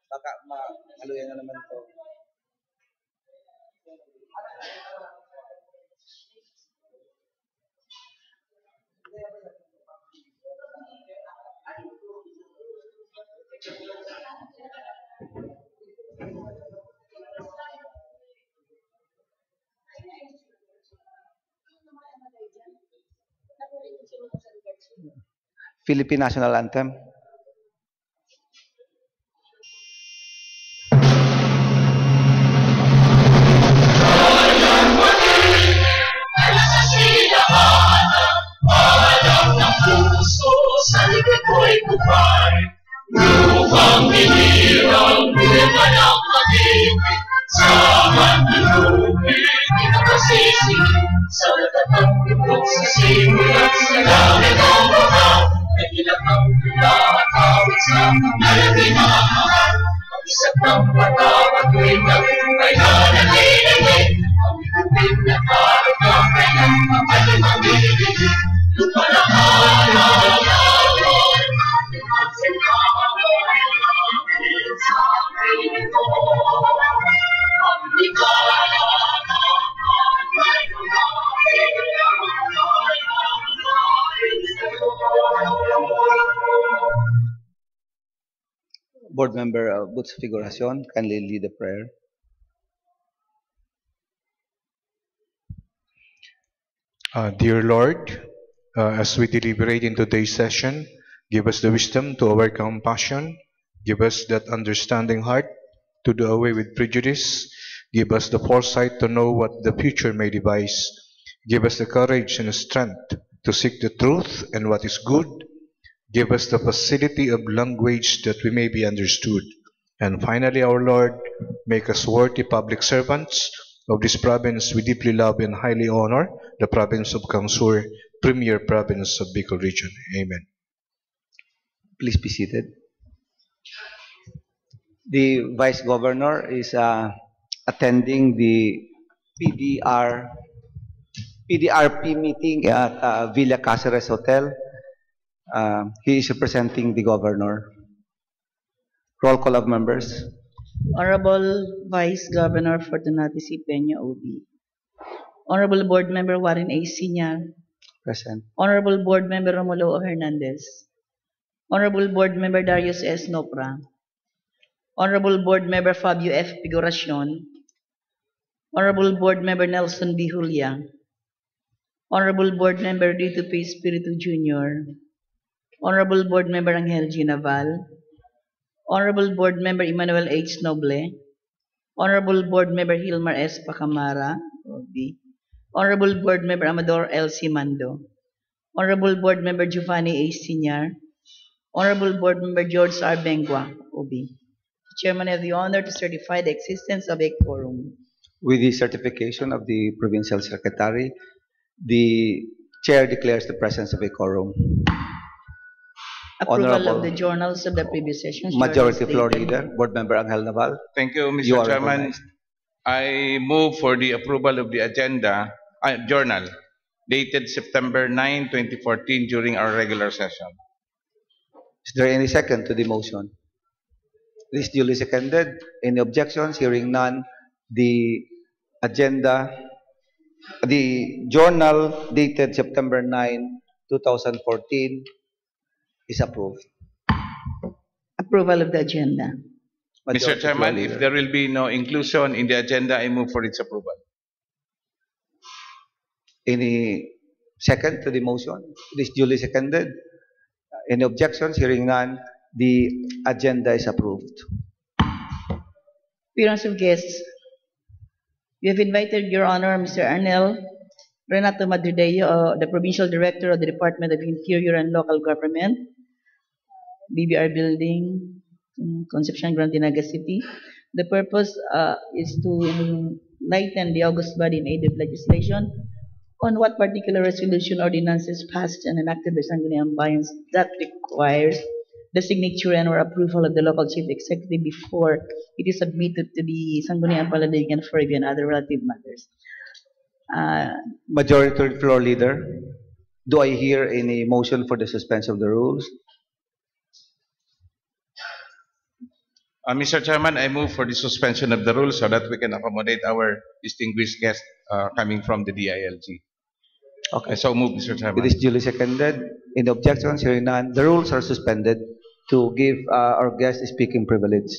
Baka mahaluyan na naman to. Philippine National Anthem. Sa likod ko'y bukay, lupang binirang buwan ang pag-ibig, sa manlulupin, pinakasisig, sa latatang lupot sa simulat, sa langit ang mahal, nagilang ang tula at awit sa nalagay na mahal, ang isang ng mata at tuwing nagtungay na nalinagay, ang ikupin na karag ng kanyang makalim ang binibig, lupa na Board Member Butz Figuracion, kindly lead the prayer. Dear Lord, as we deliberate in today's session, give us the wisdom to overcome passion, give us that understanding heart to do away with prejudice, give us the foresight to know what the future may devise, give us the courage and the strength to seek the truth and what is good, give us the facility of language that we may be understood, and finally, our Lord, make us worthy public servants of this province we deeply love and highly honor, the province of Kamsur, premier province of Bicol region. Amen. Please be seated. The Vice Governor is attending the PDRP meeting at Villa Cáceres Hotel. He is representing the Governor. Roll call of members. Honorable Vice Governor Fortunato C. Peña, OB. Honorable Board Member Warren A. Sinyal. Present. Honorable Board Member Romulo O. Hernandez. Honorable Board Member Darius S. Nopra. Honorable Board Member Fabio F. Figuracion. Honorable Board Member Nelson B. Julia. Honorable Board Member Dito P. Espiritu Jr. Honorable Board Member Angel G. Naval. Honorable Board Member Emmanuel H. Noble. Honorable Board Member Hilmar S. Pacamara, OB. Honorable Board Member Amador L. C. Mando. Honorable Board Member Giovanni A. Sinyar. Honorable Board Member George R. Bengua, OB. Chairman, I have the honor to certify the existence of a quorum. With the certification of the Provincial Secretary, the Chair declares the presence of a quorum. Approval Honorable of the journals of the previous session. Majority Floor Leader, Board Member Angel Naval. Thank you, You Mr. are Chairman. recognized. I move for the approval of the agenda, journal, dated September 9, 2014, during our regular session. Is there any second to the motion? This duly seconded. Any objections? Hearing none. The agenda, the journal dated September 9, 2014 is approved. Approval of the agenda. Mr. Majority Chairman, Floor if Leader. there will be no inclusion in the agenda, I move for its approval. Any second to the motion? This duly seconded. Any objections? Hearing none. The agenda is approved. Appearance of guests. We have invited Your Honor, Mr. Arnel Renato Madrideo, the Provincial Director of the Department of Interior and Local Government, BBR Building, Concepcion, Grand Dinaga City. The purpose is to enlighten the august body in aid of legislation on what particular resolution ordinances passed and enacted by Sangguniang Bayans that requires the signature and or approval of the local chief executive before it is submitted to the Sangguniang Panlalawigan for review and other relative matters. Majority Floor Leader, do I hear any motion for the suspension of the rules? Mr. Chairman, I move for the suspension of the rules so that we can accommodate our distinguished guest coming from the DILG. Okay. I so move, Mr. Chairman. It is duly seconded. Any objections? Hearing none, the rules are suspended to give our guest speaking privilege.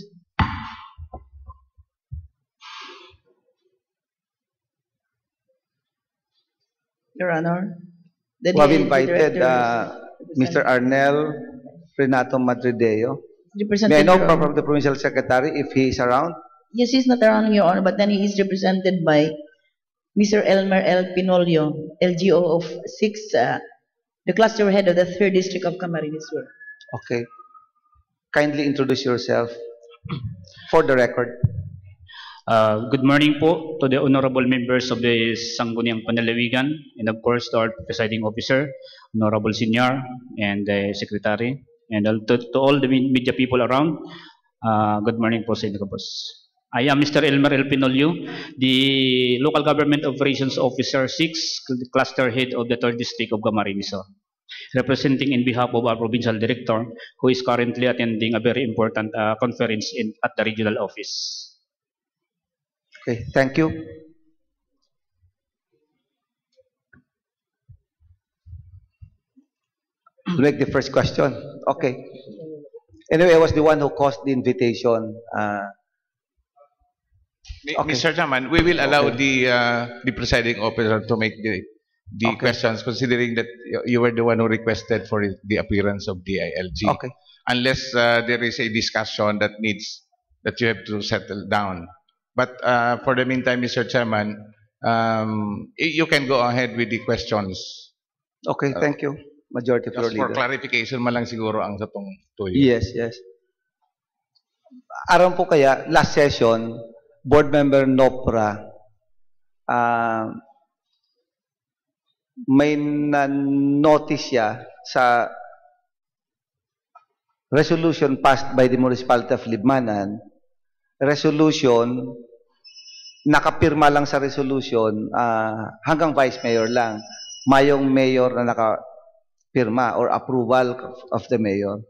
Your Honor, the We have DILG invited Director Mr. Arnel Renato Madrideo. May I know from the Provincial Secretary if he is around? Yes, he's not around, Your Honor, but then he is represented by Mr. Elmer L. Pinolio, LGO of 6, the cluster head of the 3rd District of Camarines Sur. Okay. Kindly introduce yourself for the record. Good morning po to the honorable members of the Sangguniang Panlalawigan and of course to our presiding officer, Honorable Senior and the Secretary and to all the media people around. Good morning po sa inyo po. I am Mr. Elmer L. Pinolio, the Local Government Operations Officer 6, Cluster Head of the 3rd District of Camarines Sur, representing in behalf of our Provincial Director who is currently attending a very important conference at the regional office. Okay, thank you. Make the first question. Okay. Anyway, I was the one who caused the invitation. Okay. Mr. Chairman, we will allow the presiding officer to make the questions, considering that you were the one who requested for the appearance of DILG. Okay. Unless there is a discussion that you have to settle down. But for the meantime, Mr. Chairman, you can go ahead with the questions. Okay, thank you. Majority Floor Just for Leader. clarification man lang siguro ang sa tong tuyo. Yes, yes. Aram po kaya, last session, Board Member Nopra, may na-notice siya sa resolution passed by the Municipality of Libmanan, resolution, nakapirma lang sa resolution, hanggang Vice Mayor lang, mayong Mayor na nakapirma or approval of the Mayor.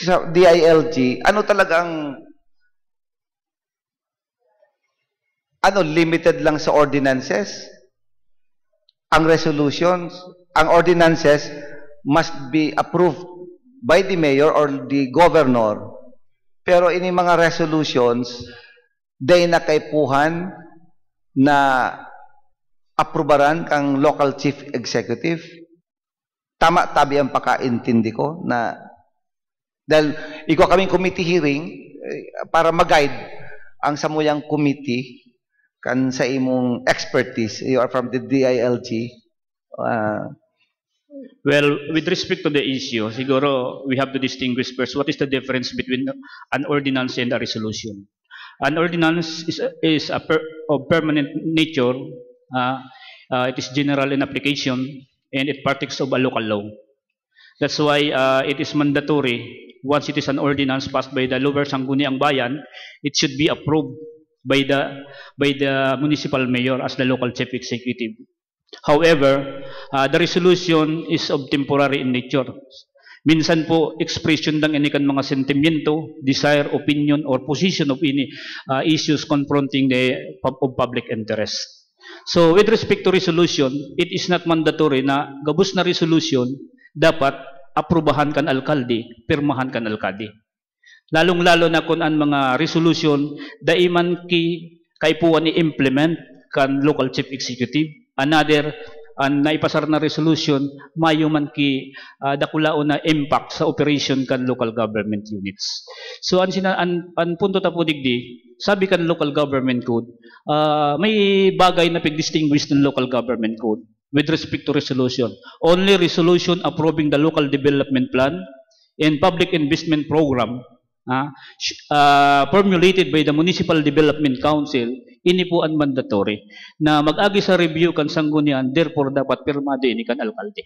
Sa DILG, ano talagang limited lang sa ordinances? Ang resolutions, ang ordinances must be approved by the Mayor or the Governor. Pero ini mga resolutions, day na kaipuhan na aprobaran kang local chief executive. Tama tabi ang pakaintindi ko na dahil ikaw kaming committee hearing para mag-guide ang samuyang committee kan sa imong expertise. You are from the DILG. Well, with respect to the issue, siguro we have to distinguish first what is the difference between an ordinance and a resolution. An ordinance is of permanent nature. It is general in application and it partakes of a local law. That's why it is mandatory. Once it is an ordinance passed by the Lower Sangguniang Bayan, it should be approved by the municipal mayor as the local chief executive. However, the resolution is of temporary in nature. Minsan po, expression lang inikan mga sentimiento, desire, opinion, or position of any issues confronting the public interest. So, with respect to resolution, it is not mandatory na gabus na resolution, dapat aprubahan kan alkalde, pirmahan kan alkalde. Lalong-lalo na kung ang mga resolution, daiman kaipuan i-implement kan local chief executive. Another, ang naipasar na resolution, mayo man dakulao na impact sa operation kan local government units. So, ang punto tapo digdi, sabi kan local government code, may bagay na pag-distinguish ng local government code with respect to resolution. Only resolution approving the local development plan and public investment program formulated by the Municipal Development Council, ini po ang mandatory na mag-agi sa review kan sanggunian, therefore dapat pirmado ini kan alkalde.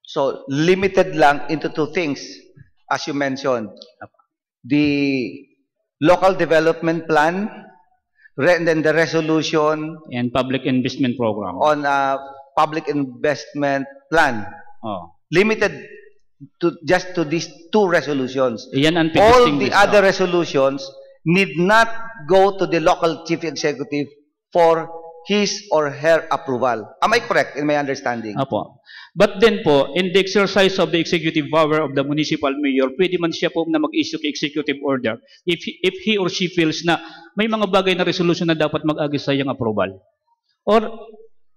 So, limited lang into two things, as you mentioned. The local development plan, and then the resolution And public investment program. on a public investment plan. Oh. Limited to just to these two resolutions. Yan ang All distinguish. the other resolutions need not go to the local chief executive for his or her approval. Am I correct in my understanding? Apo. But then po, in the exercise of the executive power of the municipal mayor, pwede man siya po na mag-issue ng executive order if he or she feels na may mga bagay na resolution na dapat mag-agi sa iyang approval. Or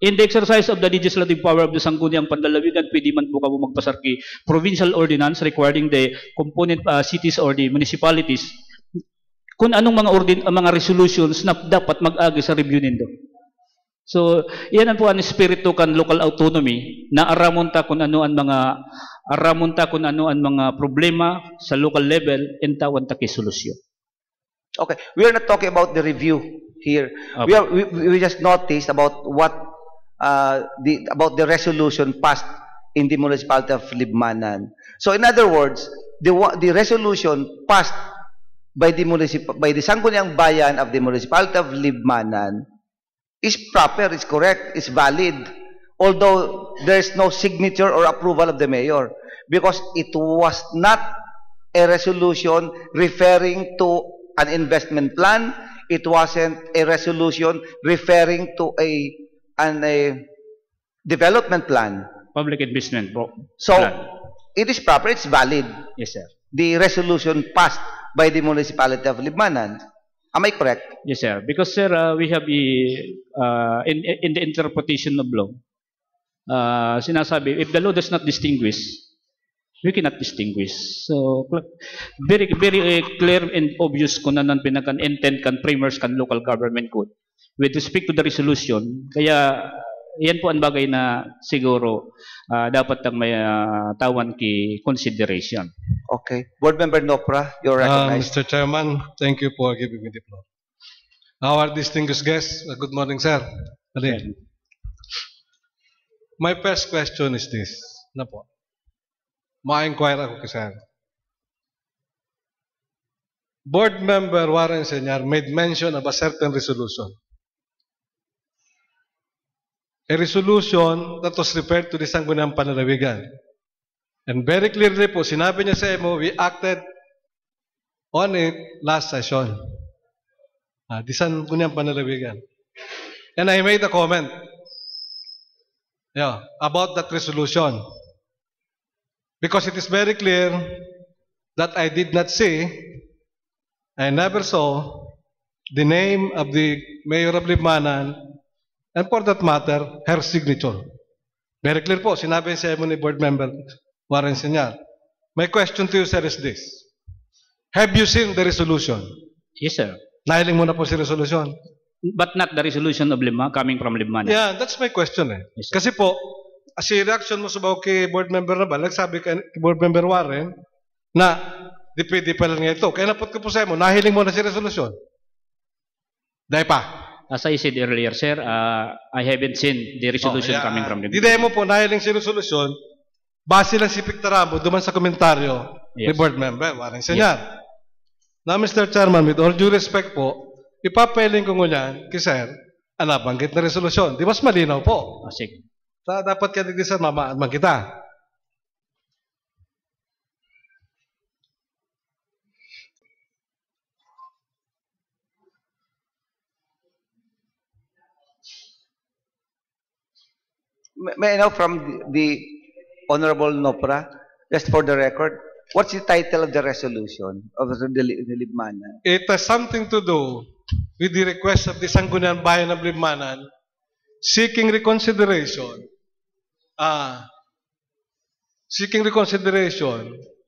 in the exercise of the legislative power of the Sangguniang Panlalawigan, pwede man po kamo magpasar kay provincial ordinance requiring the component cities or the municipalities kung anong mga resolutions na dapat mag-agi sa review nindo. So, yan po ang espiritu kan local autonomy na aramonta kung ano ang mga problema sa local level and tawan ta kay solusyon. Okay, we are not talking about the review here. Okay. We just noticed about about the resolution passed in the municipality of Libmanan. So in other words, the resolution passed by the Sangguniang Bayan of the municipality of Libmanan is proper, is correct, is valid, although there is no signature or approval of the mayor, because it was not a resolution referring to an investment plan. It wasn't a resolution referring to a development plan. Public investment So, plan. it is proper, it's valid. Yes, sir. The resolution passed by the municipality of Libmanan. Am I correct? Yes, sir. Because, sir, we have in the interpretation of law, sinasabi, if the law does not distinguish, we cannot distinguish. So, very clear and obvious kung ano pinaka-intent kan framers kan local government code with respect to the resolution. Kaya, yan po ang bagay na siguro dapat ang may tawan ki consideration. Okay. Board Member Nopra, you're recognized. Mr. Chairman, thank you for giving me the floor. Our distinguished guests, good morning, sir. My first question is this. Na po. Ma-inquire ako kay sir. Board Member Warren Senior made mention of a certain resolution. A resolution that was referred to the Sangguniang Panlalawigan. And very clearly po, sinabi niya sa MO, we acted on it last session. The Sangguniang Panlalawigan. And I made a comment about that resolution. Because it is very clear that I did not see, I never saw the name of the Mayor of Libmanan, and for that matter, her signature. Very clear po, sinabi sa MO ni Board Member Warren Senior. My question to you, sir, is this. Have you seen the resolution? Yes, sir. Nahiling mo na po si resolution. But not the resolution of coming from Libmanan. Yeah, that's my question eh. Yes, kasi po, as reaction mo subaw kay Board Member Nabal, nagsabi kay Board Member Warren na DPD pa lang ito. Kaya napot ko po sa mo, nahiling mo na si resolution. Dahil pa. As I said earlier, sir, I haven't seen the resolution coming from Di Libmanan. dahil mo po, nahiling si resolution, base lang si Pictaramo duman sa komentaryo ni Board Member Warren Senior. Now, Mr. Chairman, with all due respect po, ipapahiling ko ngunyan kay Sir, nabanggit na resolusyon. Di mas malinaw po. Sige. Dapat kaya digdi Sir, mamaan kita. May I know from the Honorable Nopra, just for the record, what's the title of the resolution of the Libmanan? It has something to do with the request of the Sangguniang Bayan of Libmanan seeking reconsideration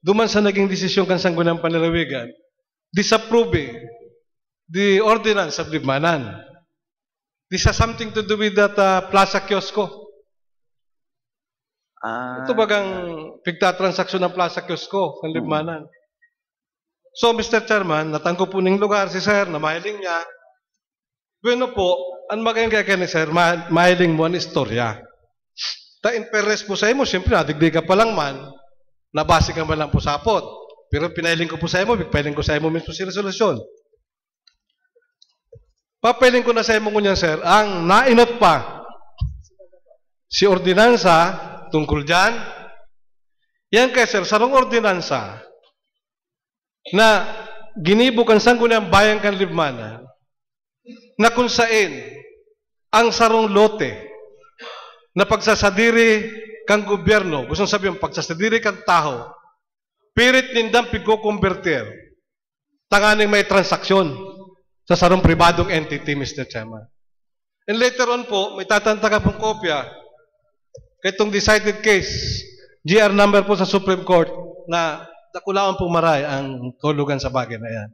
duman sa naging desisyon kan Sangguniang Panlalawigan disapproving the ordinance of Libmanan. This has something to do with that Plaza Kiosco. Ito bagang pigtatransaksyon ng Plaza Kiosco ng Libmanan. So, Mr. Chairman, natangko po ng lugar si Sir na mahiling niya. Bueno po, ang magandang kaya ni Sir, mahiling mo ang istorya. Ta in fairness po sa imo, siyempre nadigdi ka pa lang man, nabase ka man lang po sa apot. Pero pinailing ko po sa imo, pinailing ko sa imo mismo si resolusyon. Papiling ko na sa imo kunyan, sir, ang nainot pa si ordinansa tungkol dyan. Yan kay sir, sarong ordinansa na ginibukan sangguniang bayang kanlibmanan na kung saan ang sarong lote na pagsasadiri kang gobyerno, gusto sabihin, pagsasadiri kang tao, pirit nindang pigko-converter, tanganing may transaksyon sa sarong pribadong entity, Mr. Chairman. And later on po, may tatantaka pong kopya kay itong decided case, GR number po sa Supreme Court, na nakulaan po maray ang kahulugan sa bagay na yan.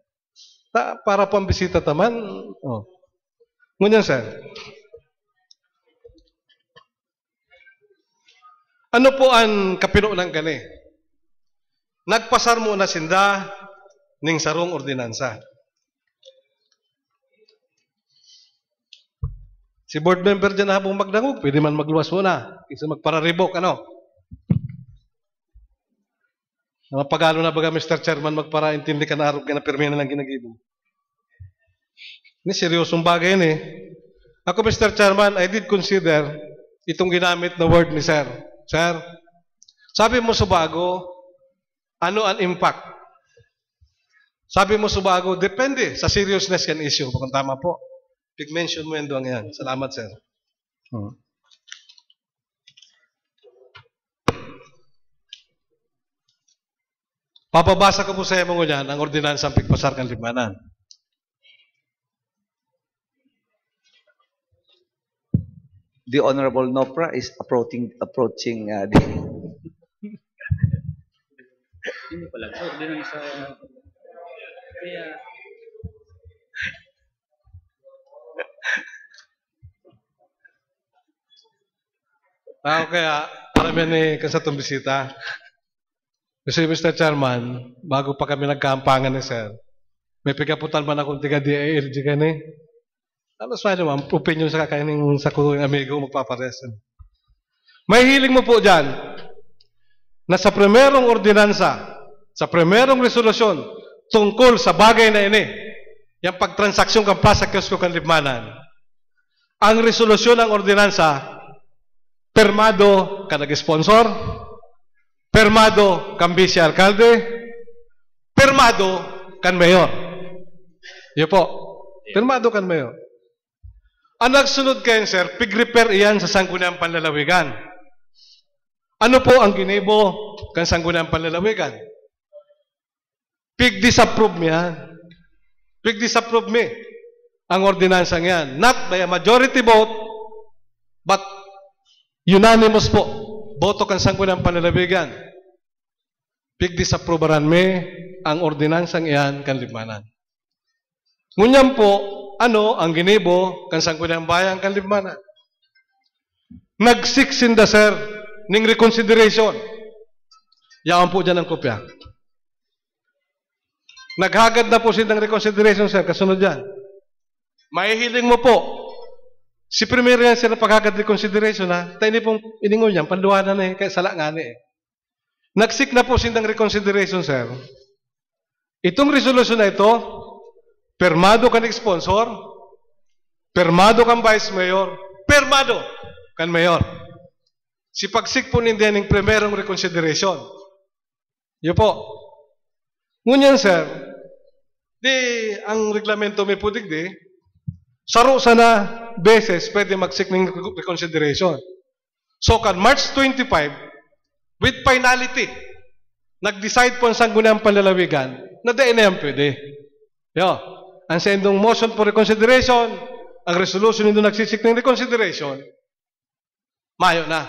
Para po ang bisita taman, ngunyan, sir. Ano po ang kapino ng gani? Nagpasar mo na sinda ning sarong ordinansa. Si board member dyan habang magdangog, pwede man magluwas muna. Isa magpararibok, ano? Pagalo na baga, Mr. Chairman, magparaintindi ka na arog ka na permina ng ginagibo. Ini seryosong bagay yun eh. Ako, Mr. Chairman, I did consider itong ginamit na word ni Sir. Sir, sabi mo Subago, ano ang impact? Sabi mo Subago, depende sa seriousness yan issue. Kung tama po. Pig-mention mo yan doon yan. Salamat, sir. Papabasa ko po sa iyo mga yan ang ordinansang pigpasar kang limanan. The Honorable Nopra is approaching the... Hindi pala. Ordinansa. Kaya... Okay, marami ni kasatong bisita. Kasi Mr. Chairman, bago pa kami nagkampangan ni Sir, may pigaputan man akong tiga DALG kani. Ano sa naman, opinion sa kakainin sa kong amigo magpaparesan. May hiling mo po dyan na sa primerong ordinansa, sa primerong resolusyon tungkol sa bagay na ini, yung pagtransaksyon kang Plaza Kiosco kang Libmanan, ang resolusyon ng ordinansa, permado ka nag-sponsor, permado kan vice alcalde, permado kan mayor. Yun po, permado kan mayor. Ang nagsunod kayo, sir, pig-repair iyan sa sangguniang panlalawigan. Ano po ang ginibo kan sangguniang panlalawigan? Pig-disapprove mo yan. Pig-disapprove me ang ordinansang yan. Not by a majority vote, but unanimous po. Boto kan sangguniang panlalawigan. Pig-disapproveran me ang ordinansang iyan kan Libmanan. Ngunyan po, ano ang ginibo kan sangguniang bayan kan Libmanan? Nagsiksinda, sir, ning reconsideration. Yawan po dyan ang kopya. Naghagad na po sindang reconsideration, sir. Kasunod dyan. Mahihiling mo po. Si Premier yan, sir, na paghagad reconsideration, ha? Tayo ni pong iningon yan, panluwanan na eh, kaya sala nga na eh. Nagsik na po sindang reconsideration, sir. Itong resolution na ito, permado kan sponsor, permado kan vice mayor, permado kan mayor. Si pagsik po nindiyan ng primerong reconsideration. Yun po. Ngunyan, sir, ang reglamento may putik saro sana beses pwede magsik ng reconsideration. So, kan March 25, with finality, nag-decide po ang sangguniang panlalawigan na dahil na yan pwede. Yo, ang sendong motion for reconsideration, ang resolution nito nagsisik ng reconsideration, mayo na.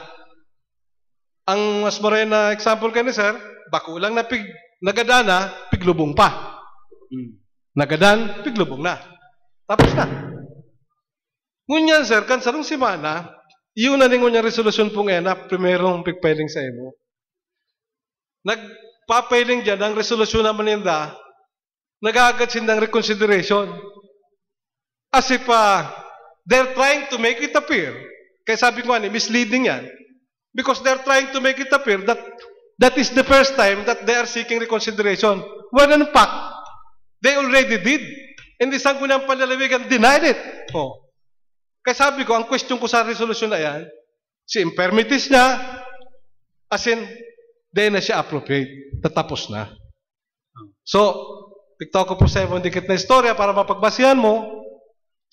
Ang mas maray na example kayo, sir, bakulang na nagadana, piglubong pa. Nagadan, piglubong na. Tapos na. Ngunyan, sir, kan sarong simana, yun na ningon yung resolusyon pong na primerong pigpiling sa imo. Nagpapiling dyan, ang resolusyon naman ninda, nag-agad sindang reconsideration. As if they're trying to make it appear, kaya sabi ko misleading yan, Because they're trying to make it appear that that is the first time that they are seeking reconsideration. When in fact, they already did. And the Sangguniang Panlalawigan denied it. Oh. Kaya sabi ko, ang question ko sa resolution na yan, si impermitis niya, as in, di na siya appropriate. Tatapos na. So, piktaw ko po sa ibang dikit na istorya para mapagbasihan mo.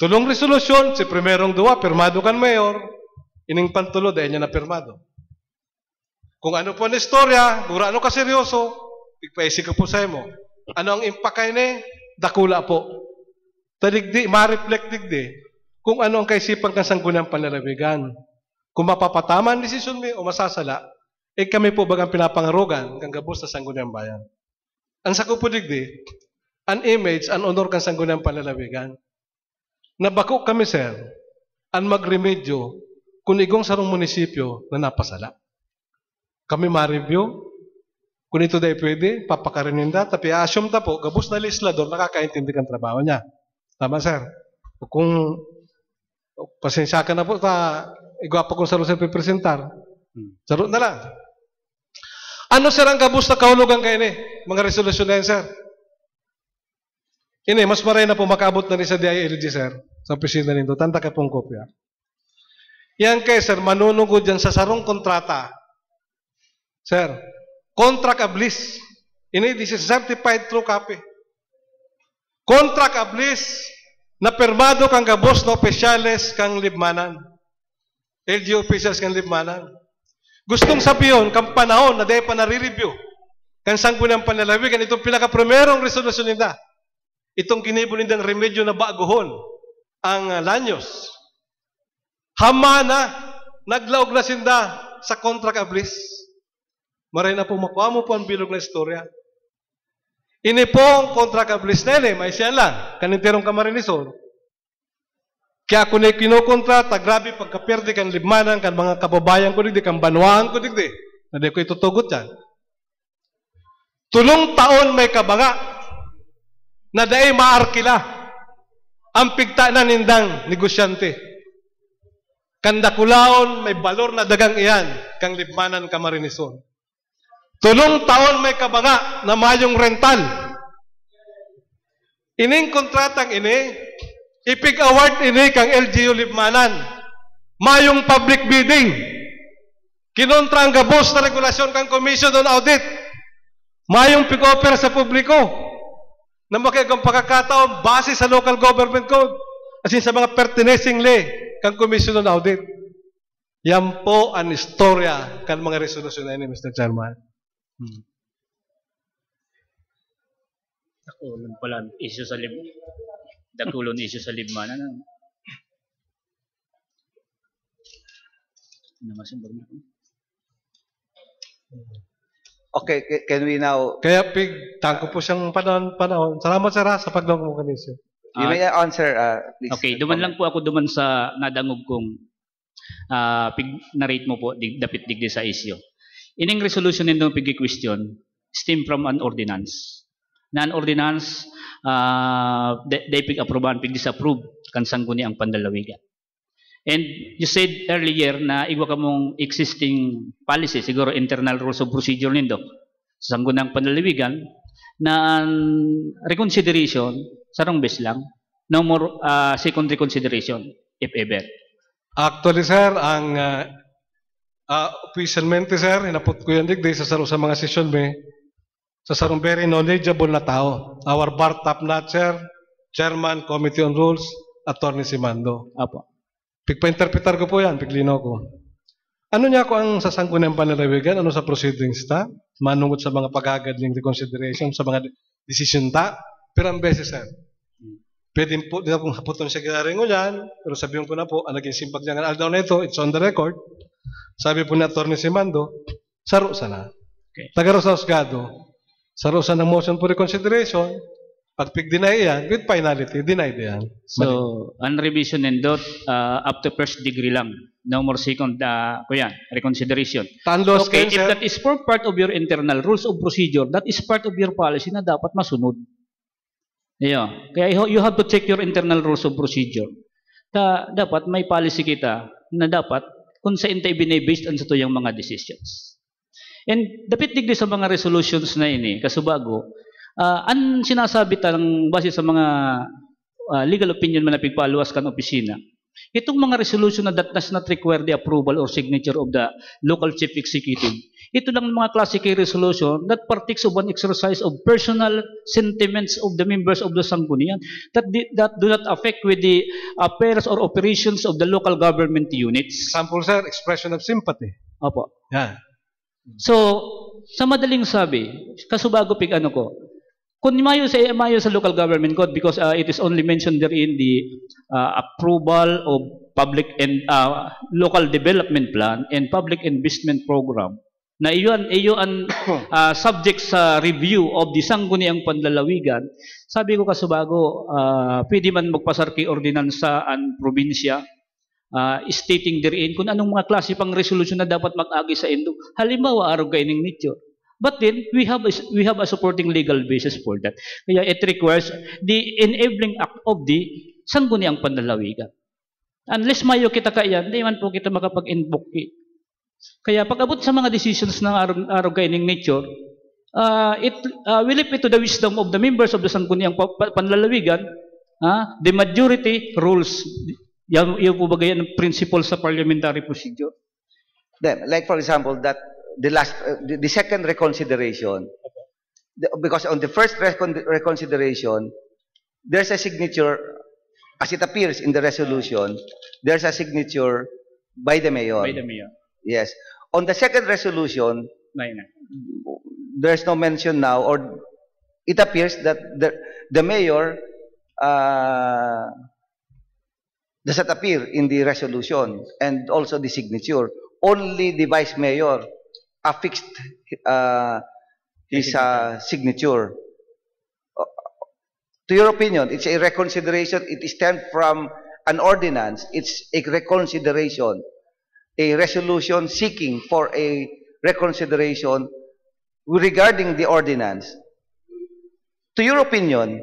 Tulong resolusyon, si primerong duwa, pirmado kan mayor, ining pantulo, dahil niya na pirmado. Kung ano po ang istorya, kung ano ka seryoso, ippaisig ko po sa mo. Ano ang impakay ni? Dakula po. Tadigdi, ma-reflect digdi, kung ano ang kaisipan ng Sangguniang Panlalawigan. Kung mapapatama ang desisyon mo o masasala, kami po bagang pinapangarugan kang gabos sa Sangguniang Bayan. Ang sako po digdi, an image, an honor kang Sangguniang Panlalawigan. Nabako kami, sir, ang magremedyo kung igong sarong munisipyo na napasala. Kami ma-review. Kung ito dahil pwede, papakarininda. Tapi assume ta po, gabos na legislador, nakakaintindi kang trabaho niya. Tama, sir? Kung pasensya ka na po, igwapa kong saro sa pipresentar. Saro na lang. Ano, sir, ang gabos na kahulugan kayo ni? Mga resolusyon na yan, sir. Ini, mas maray na po makaabot na rin sa DILG, sir. Sa opisina nito. Tanda ka pong kopya. Yan kayo, sir, manunugod yan sa sarong kontrata. Sir, contract ablis. Ini, this is certified true copy. Contract ablis na permado kang gabos na opisyales kang libmanan. LGU officials kang libmanan. Gustong sabihin, kang panahon na dahil pa nare-review, kang Sangguniang Panlalawigan, itong pinaka-primerong resolusyon nila, itong ginibo nindang remedyo na baguhon, ang Lanyos. Hama na, naglaog na sinda sa contract ablis. Maray na po makuha mo po ang bilog na istorya. Ini po ang contract ablis na yun, may siya lang, kanintirong kamarinisor. Kaya kung na kinukontrata, grabe pagkaperde kang libmanan, kan mga kababayan ko digdi, kang banwaan ko digdi, na di ko itutugot yan. Tulong taon may kabanga, na daay maarkila, ang pigta na nindang negosyante. Kandakulaon, may balor na dagang iyan, kang libmanan kamarinisor. Tulong taon may kabanga na mayong rental. Ining kontratang ini, ipig award ini kang LGU Libmanan. Mayong public bidding. Kinontra ang gabos na regulasyon kang Commission on Audit. Mayong pig-offer sa publiko. Na makiagang pagkakataon base sa local government code. Asin sa mga pertinacing lay kang Commission on Audit. Yan po ang istorya kan mga resolusyon na ini, Mr. Chairman. Dakulon pala issue sa dakulon issue sa libmanan. Okay, can we now... Kaya tangko po siyang panahon. Salamat, sir, sa pagdong mo kanisyo. You may answer, please. Okay, duman lang po ako duman sa nadangog kong narrate mo po, dapit digdi sa issue. Ining resolution nindong pigi-question stem from an ordinance. Na an ordinance, they pig-approve, pig-disapprove kan Sangguniang Panlalawigan. And you said earlier na igwa ka mong existing policy, siguro internal rules of procedure nindo sa Sangguniang Panlalawigan, na reconsideration, sarong bes lang, no more second reconsideration, if ever. Actually, sir, ang officialmente, sir, inapot ko yan digdi sa saro sa mga session may sa sarong very knowledgeable na tao. Our bar top notch, sir, Chairman, Committee on Rules, Attorney Simando. Apo. Pigpa-interpretar ko po yan, piglino ko. Ano niya ko ang sa Sangguniang Panlalawigan? Ano sa proceedings ta? Manungot sa mga pag-agadling reconsideration, sa mga decision ta? Pero ang beses, sir, pwede po, di na pong haputon siya ginaring ko yan, pero sabihin ko na po, ang naging simpag niya nga daw na ito, it's on the record. Sabi po ni Attorney Simando, saro sana. Okay. Tagaro sa Osgado, saro sa ng motion for reconsideration, pag pig-deny yan, with finality, denied yan. So, ang revision nindot, up to first degree lang. No more second, reconsideration. Okay, if that is for part of your internal rules of procedure, that is part of your policy na dapat masunod. Yeah. Kaya you have to check your internal rules of procedure. Dapat may policy kita na dapat kung sa intay binay-based on sa tuyang mga decisions. And dapat digdi sa mga resolutions na ini, kasubago, ang sinasabi talang base sa mga legal opinion man na pigpaluwas kan opisina, itong mga resolution na that does not require the approval or signature of the local chief executive, ito lang mga classic resolution that partakes of an exercise of personal sentiments of the members of the Sanggunian that do not affect with the affairs or operations of the local government units. Example, sir, expression of sympathy. Opo. Yan. So, sa madaling sabi, kasubago pig ano ko, kung mayo sa local government code because it is only mentioned there in the approval of public and local development plan and public investment program na iyon subject sa review of the Sangguniang Panlalawigan, sabi ko kasubago, pwede man magpasar kay ordinansa ang probinsya stating therein kung anong mga klase pang resolution na dapat mag-agi sa indo. Halimbawa, araw kaining nature. But then, we have a supporting legal basis for that. Kaya it requires the enabling act of the Sangguniang Panlalawigan. Unless mayo kita kaya, hindi man po kita makapag-invoke. Kaya pag-abot sa mga decisions ng araw kaining nature, we leave it to the wisdom of the members of the Sangguniang Panlalawigan. The majority rules. Yan po ba ganyan ang principle sa parliamentary procedure? Then, like for example, that the second reconsideration, because on the first reconsideration, there's a signature, as it appears in the resolution, there's a signature by the mayor. By the mayor. Yes. On the second resolution, there's no mention now, or it appears that the mayor does not appear in the resolution and also the signature. Only the vice mayor affixed his signature. To your opinion, it's a reconsideration. It stems from an ordinance. It's a reconsideration, a resolution seeking for a reconsideration regarding the ordinance. To your opinion,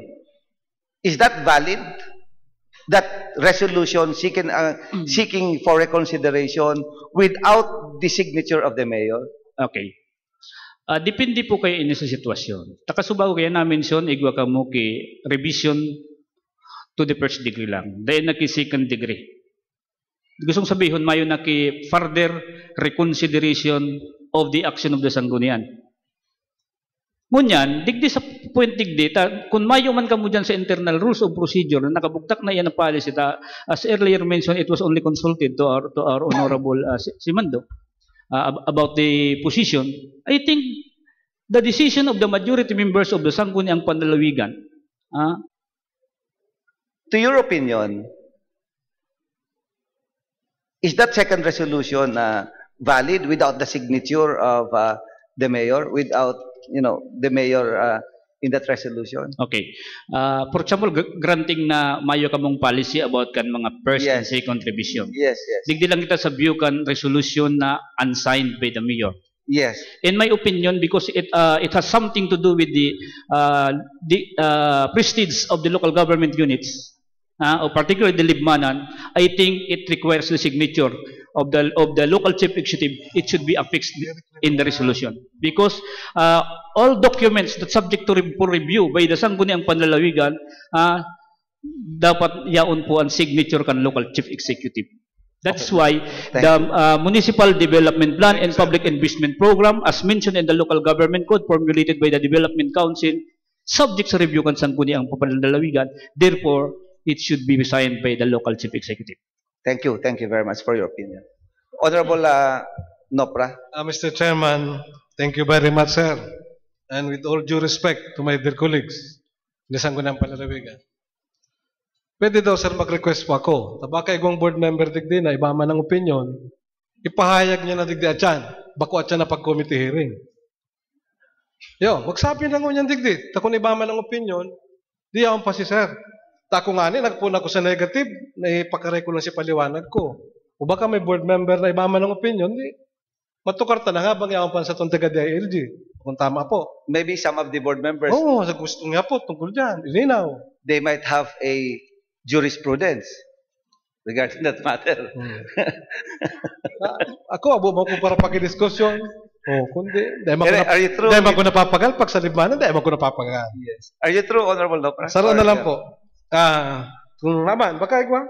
is that valid? That resolution seeking for reconsideration without the signature of the mayor? Okay. Depende po kayo ini sa sitwasyon. Takasubaw kaya na-mention, igwa ka mo ki revision to the first degree lang. Dahil na ki second degree. Gustong sabihin, mayo na ki further reconsideration of the action of the Sanggunian. Ngunyan, digdi sa point digdi, kung mayo man ka mo dyan sa internal rules of procedure na nakabugtak na yan ang policy, as earlier mentioned, it was only consulted to our honorable Simando about the position. I think the decision of the majority members of the Sangguniang Panlalawigan. To your opinion, is that second resolution valid without the signature of the mayor, without the mayor in that resolution? Okay. For example, granting na mayo kamong policy about kan mga first and second revision. Yes, yes. Digdi lang kita sa view kan resolution na unsigned by the mayor. Yes. In my opinion, because it has something to do with the prestige of the local government units, or particularly the Libmanan, I think it requires the signature of the local chief executive. It should be affixed in the resolution because all documents that subject to review by the Sangguniang Panlalawigan dapat yaon po ang signature kan local chief executive. That's why the Municipal Development Plan and Public Investment Program, as mentioned in the Local Government Code formulated by the Development Council, subject sa review kan Sangguniang Panlalawigan. Therefore, it should be signed by the local chief executive. Thank you. Thank you very much for your opinion. Honorable Nopra. Mr. Chairman, thank you very much, sir. And with all due respect to my dear colleagues, in the Sangguniang Panlalawigan, pwede daw, sir, mag-request po ako. Tabaka igong board member digdi na iba man ang opinion, ipahayag niya na digdi atyan. Bako atyan na pag-committee hearing. Yo, magsabi na ngunyan digdi. Takon iba man ang opinion, di ako pa si sir. Tako nga ni, nagpuna ko sa negative, naipakaray ko lang si paliwanag ko. O baka may board member na iba man ang opinion, di, matukar ta na nga bang yaman pa sa itong taga-DILG. Kung tama po. Maybe some of the board members, Oo, sa gusto niya po, tungkol dyan. Ilinaw. they might have a jurisprudence regarding that matter. Ako, abo mo ko para pakidiskusyon. Kundi, dahil Are you true? man ko napapagal, pag sa libmanan, dahil man ko napapagal. Yes. Are you true, Honorable Nopra? Saro na lang po. Kung naman, baka igwang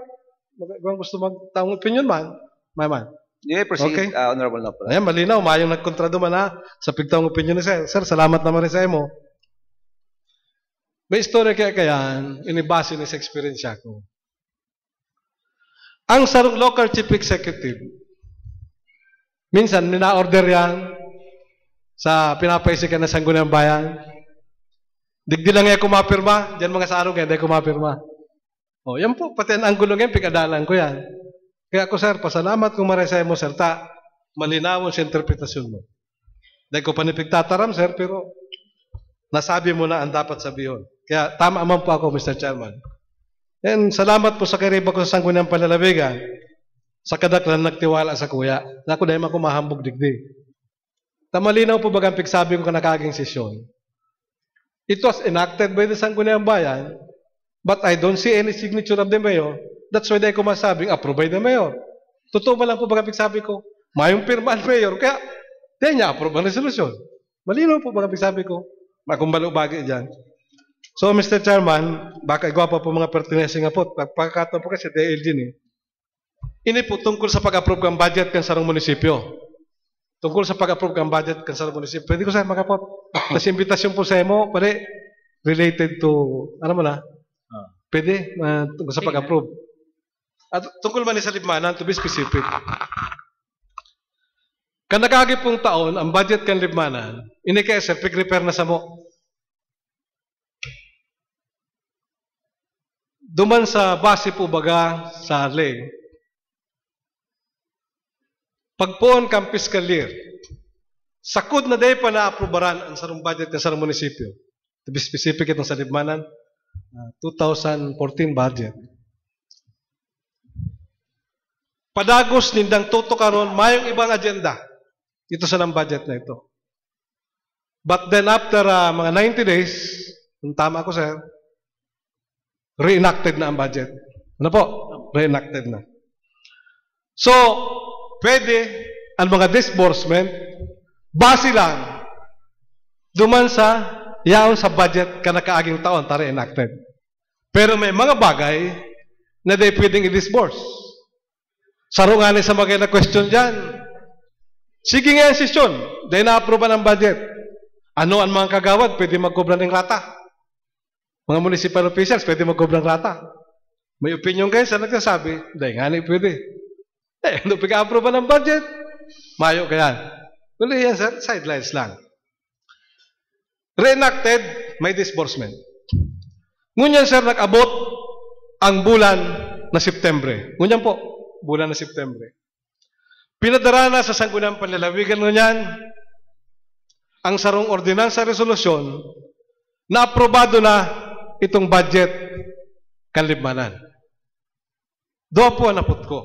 gusto magtaong opinion man, man. You may proceed, Okay. Honorable Nopra. Ayan, malinaw, mayong nagkontrado man sa pigtaong opinion ni Sir. Sir, salamat naman rin sa imo. May istorya kaya inibase ni sa experience ko. Ang sarong local chief executive, minsan, nina-order yan sa pinapaisikan na Sangguniang Bayan. Digdi lang nga kumapirma, dyan mga sarong kaya hindi kumapirma. Yan po, pati ang angulo ngayon, pikadalan ko yan. Kaya ako, sir, pasalamat kung maresay mo, sir, malinawon sa interpretasyon mo. Dahil ko panipigtataram, sir, pero nasabi mo na ang dapat sabihin. Kaya tama man po ako, Mr. Chairman. And salamat po sa kariba ko sa Sangguniang Panlalawigan. Sa kadaklan nagtiwala sa kuya. Na ako dahil makumahambog digdi. Tamalinaw po bagang pigsabi ko kanakaging sesyon. It was enacted by the Sangguniang Bayan, but I don't see any signature of the mayor. That's why dahil ko masabing approve by the mayor. Totoo ba lang po bagang pigsabi ko? Mayong pirma ang mayor, kaya dahil niya approve ang resolusyon. Malinaw po bagang pigsabi ko. Makumbalo bagay dyan. So, Mr. Chairman, baka igwa pa po mga pertinency nga po. Pagkakataon po kasi DLG ni. Ini po tungkol sa pag-approve ng budget kan sarong munisipyo. Tungkol sa pag-approve ng budget kan sarong munisipyo. Pwede ko sir makapot. Tapos imbitasyon po sa imo, pare, related to, ano mo na? Pwede, tungkol sa pag-approve. At tungkol man sa libmanan, to be specific. Kanakagi pong taon, ang budget kan libmanan, ini kaya sir, pig-repair na sa mo. Duman sa base po baga sa lay, pagpoon kang fiscal year, sakod na day pa na-aprobaran ang sarong budget ng sarong munisipyo. To be specific itong sa libmanan, 2014 budget. Padagos nindang tuto karon mayong ibang agenda ito sa ng budget na ito. But then after mga 90 days, kung tama ko sir, reenacted na ang budget. Ano po? Reenacted na. So, pwede ang mga disbursement base lang duman sa yaon sa budget kanakaaging taon ta reenacted. Pero may mga bagay na di pwedeng i-disburse. Sarungan sa mga na-question dyan. Sige nga ang sesyon, dahil na-approve ng budget. Ano ang mga kagawad pwede magkobra ng rata? Mga municipal officials pwede magkobra ng rata. May opinion kayo sa nagsasabi, dahil nga na pwede. Ano pag-approve ng budget? Mayo kaya. Kundi yan sir, sidelines lang. Reenacted, may disbursement. Ngunyan sir, nag-abot ang bulan na September. Ngunyan po, bulan na September. Pinadara na sa Sangguniang Panlalawigan ngunyan ang sarong ordinansa resolusyon na aprobado na itong budget kanlibmanan. Doon po ang naput ko.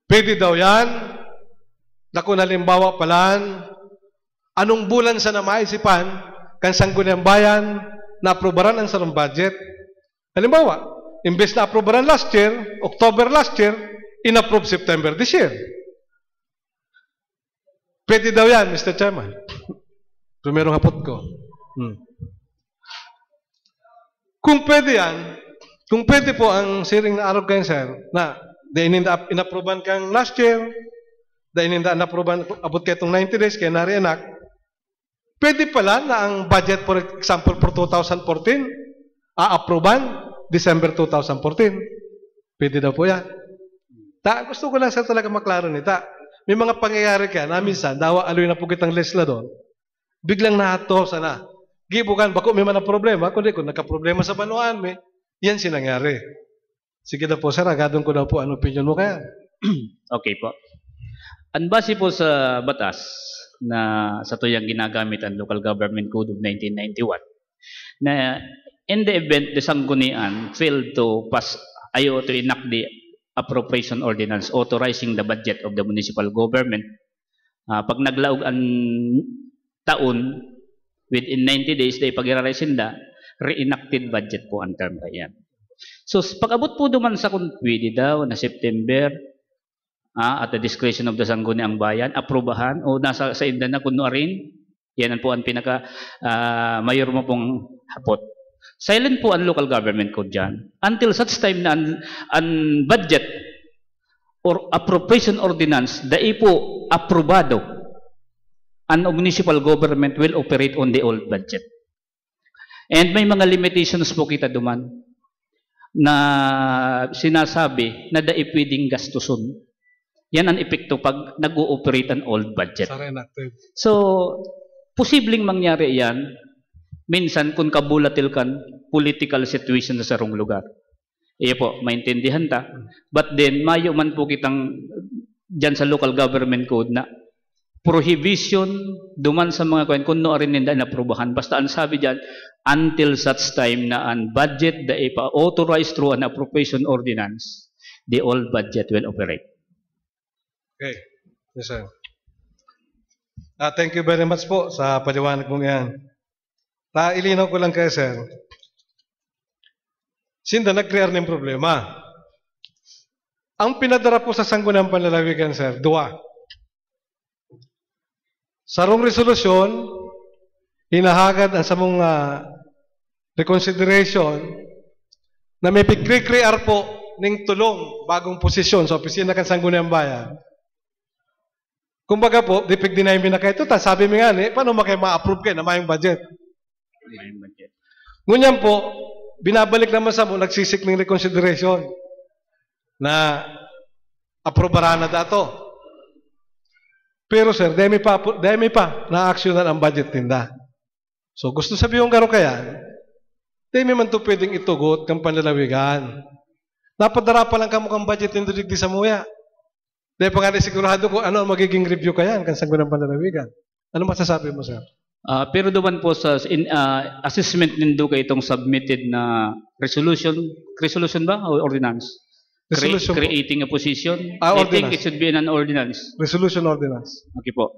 Pwede daw yan, naku nalimbawa palan, anong bulan sa namaisipan kan Sangguniang Bayan na aprobaran ang sarong budget. Halimbawa, imbes na aprobaran last year, October last year, in-approve September this year. Pwede daw yan, Mr. Chairman. Primerong hapot ko. Kung pwede yan, kung pwede po ang siring na arog kayo, sir, na in-approvean kang last year, dahil in-approvean, abot kayo itong 90 days, kaya na-reenact, pwede pala na ang budget, for example, for 2014, a-approvean December 2014. Pwede daw po yan. Gusto ko lang sir talaga maklaro nita. May mga pangyayari ka na minsan, dawa aloy na po kitang lesla doon, biglang nahato sana. Gibukan, bako may mga problema, kundi kung nagka-problema sa banuan, yan sinangyari. Sige na po sir, agadon ko daw po ang opinion mo kaya. Okay po. Ang base po sa batas na sa tuyang ginagamit ang Local Government Code of 1991 na in the event the Sanggunian failed to pass to enact the appropriation ordinance authorizing the budget of the municipal government, pag naglaog ang taon within 90 days day pag-iraresinda, reenacted budget po ang term kaya. So, pag-abot po duman sa kung pwede daw na September, at the discretion of the Sangguniang Bayan, aprobahan o nasa sa inda na kuno rin, yan po ang pinaka mayor mo pong hapot. Silent po ang local government code dyan. Until such time na ang budget or appropriation ordinance dai po aprobado, ang municipal government will operate on the old budget. And may mga limitations po kita duman na sinasabi na dai pwedeng gastuson. Yan ang epekto pag nag-ooperate ang old budget. So, posibleng mangyari yan minsan kung kabulatil kan political situation sa sarong lugar. Po, maintindihan ta. But then, mayo man po kitang dyan sa local government code na prohibition duman sa mga kung no rin nila inaprobahan. Basta ang sabi dyan, until such time na ang budget da ipa-authorize through an appropriation ordinance, the old budget will operate. Okay. Yes, sir. Thank you very much po sa paliwanag mong yan. Ilinaw ko lang kayo, sir. Sinda nag-clear ng problema. Ang pinadara po sa Sangguniang Panlalawigan, sir, dua. Sarong resolusyon, hinahagad ang samong reconsideration na may pagkri-crear po ng tulong bagong posisyon sa opisina kan Sangguniang Bayan. Kumbaga po, di pag-deny mi na kayo ito, sabi mi nga paano ma-approve kayo na mayong budget? Ngunyan po, binabalik naman sa mo, nagsisik ng reconsideration na aprobaran na dato. Pero sir, demi pa na-actionan ang budget tinda. So gusto sabihin garo kaya, demi man to pwedeng itugot kang panlalawigan. Napadara pa lang kamo kang budget tinda digdi sa muya. Dahil pa nga sigurado ko ano ang magiging review kayan kan Sangguniang Panlalawigan. Ano masasabi mo, sir? Pero duman po sa assessment nindo kay itong submitted na resolution ba o ordinance? Resolution creating a position? I think it should be in an ordinance. Resolution ordinance. Okay po.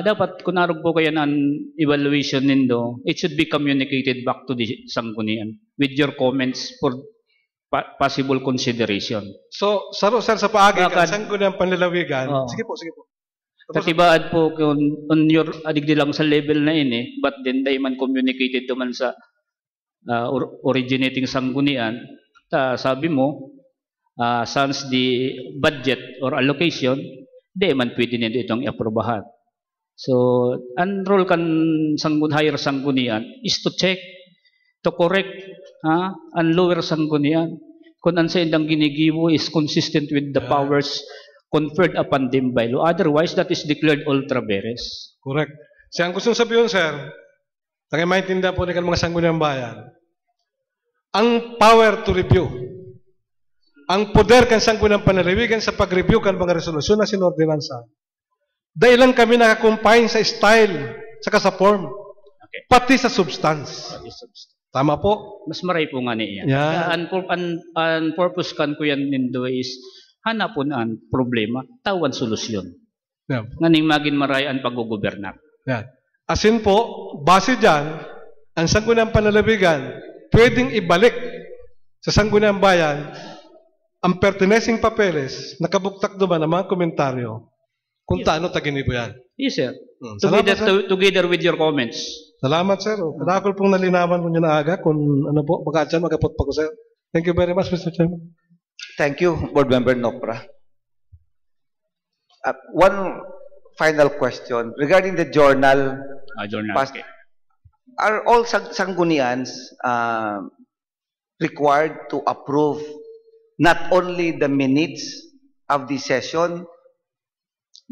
Dapat kunarog po kaya ng evaluation nindo, it should be communicated back to the Sanggunian with your comments for possible consideration. So, sir, sa paagi kan Sangguniang Panlalawigan. Sige po. Katibaad po kung on your adigdi lang sa level na ini, but then they man communicated naman sa originating Sanggunian, sabi mo, sans the budget or allocation, di man pwede nito itong i-aprobahan. So, ang role kan higher Sanggunian is to check, to correct ang lower Sanggunian kung ang sa indang ginigibo is consistent with the powers conferred upon them by law. Otherwise, that is declared ultra vires. Correct. Siya ang gusto sabihin, sir, tagay maintindihan po ni mga Sangguniang Bayan, ang power to review, ang poder kan Sangguniang Panlalawigan sa pag-review kan mga resolusyon na sinordinansa, dahil lang kami nakakumpine sa style, saka sa form, okay, pati sa substance. Tama po? Mas maray po nga niya. Yeah. Ang purpose kan ko yan nindo is hanapon ang problema, tawan solusyon. Yeah. Nganing magin maray ang pag-gobernar. Yeah. Asin po, base dyan, ang Sangguniang Panlalawigan, pwedeng ibalik sa Sangguniang Bayan ang pertinacing papeles, nakabuktak naman ang mga komentaryo kung taano taginibo yan. Yes, sir. Salamat, sir. Together with your comments. Salamat, sir. Kadakol pong nalinawan ko nyo na aga kung ano po, baka dyan magapot pa ko, sir. Thank you very much, Mr. Chairman. Thank you, Board Member Nopra. One final question regarding the journal. Okay. Are all Sanggunians required to approve not only the minutes of the session,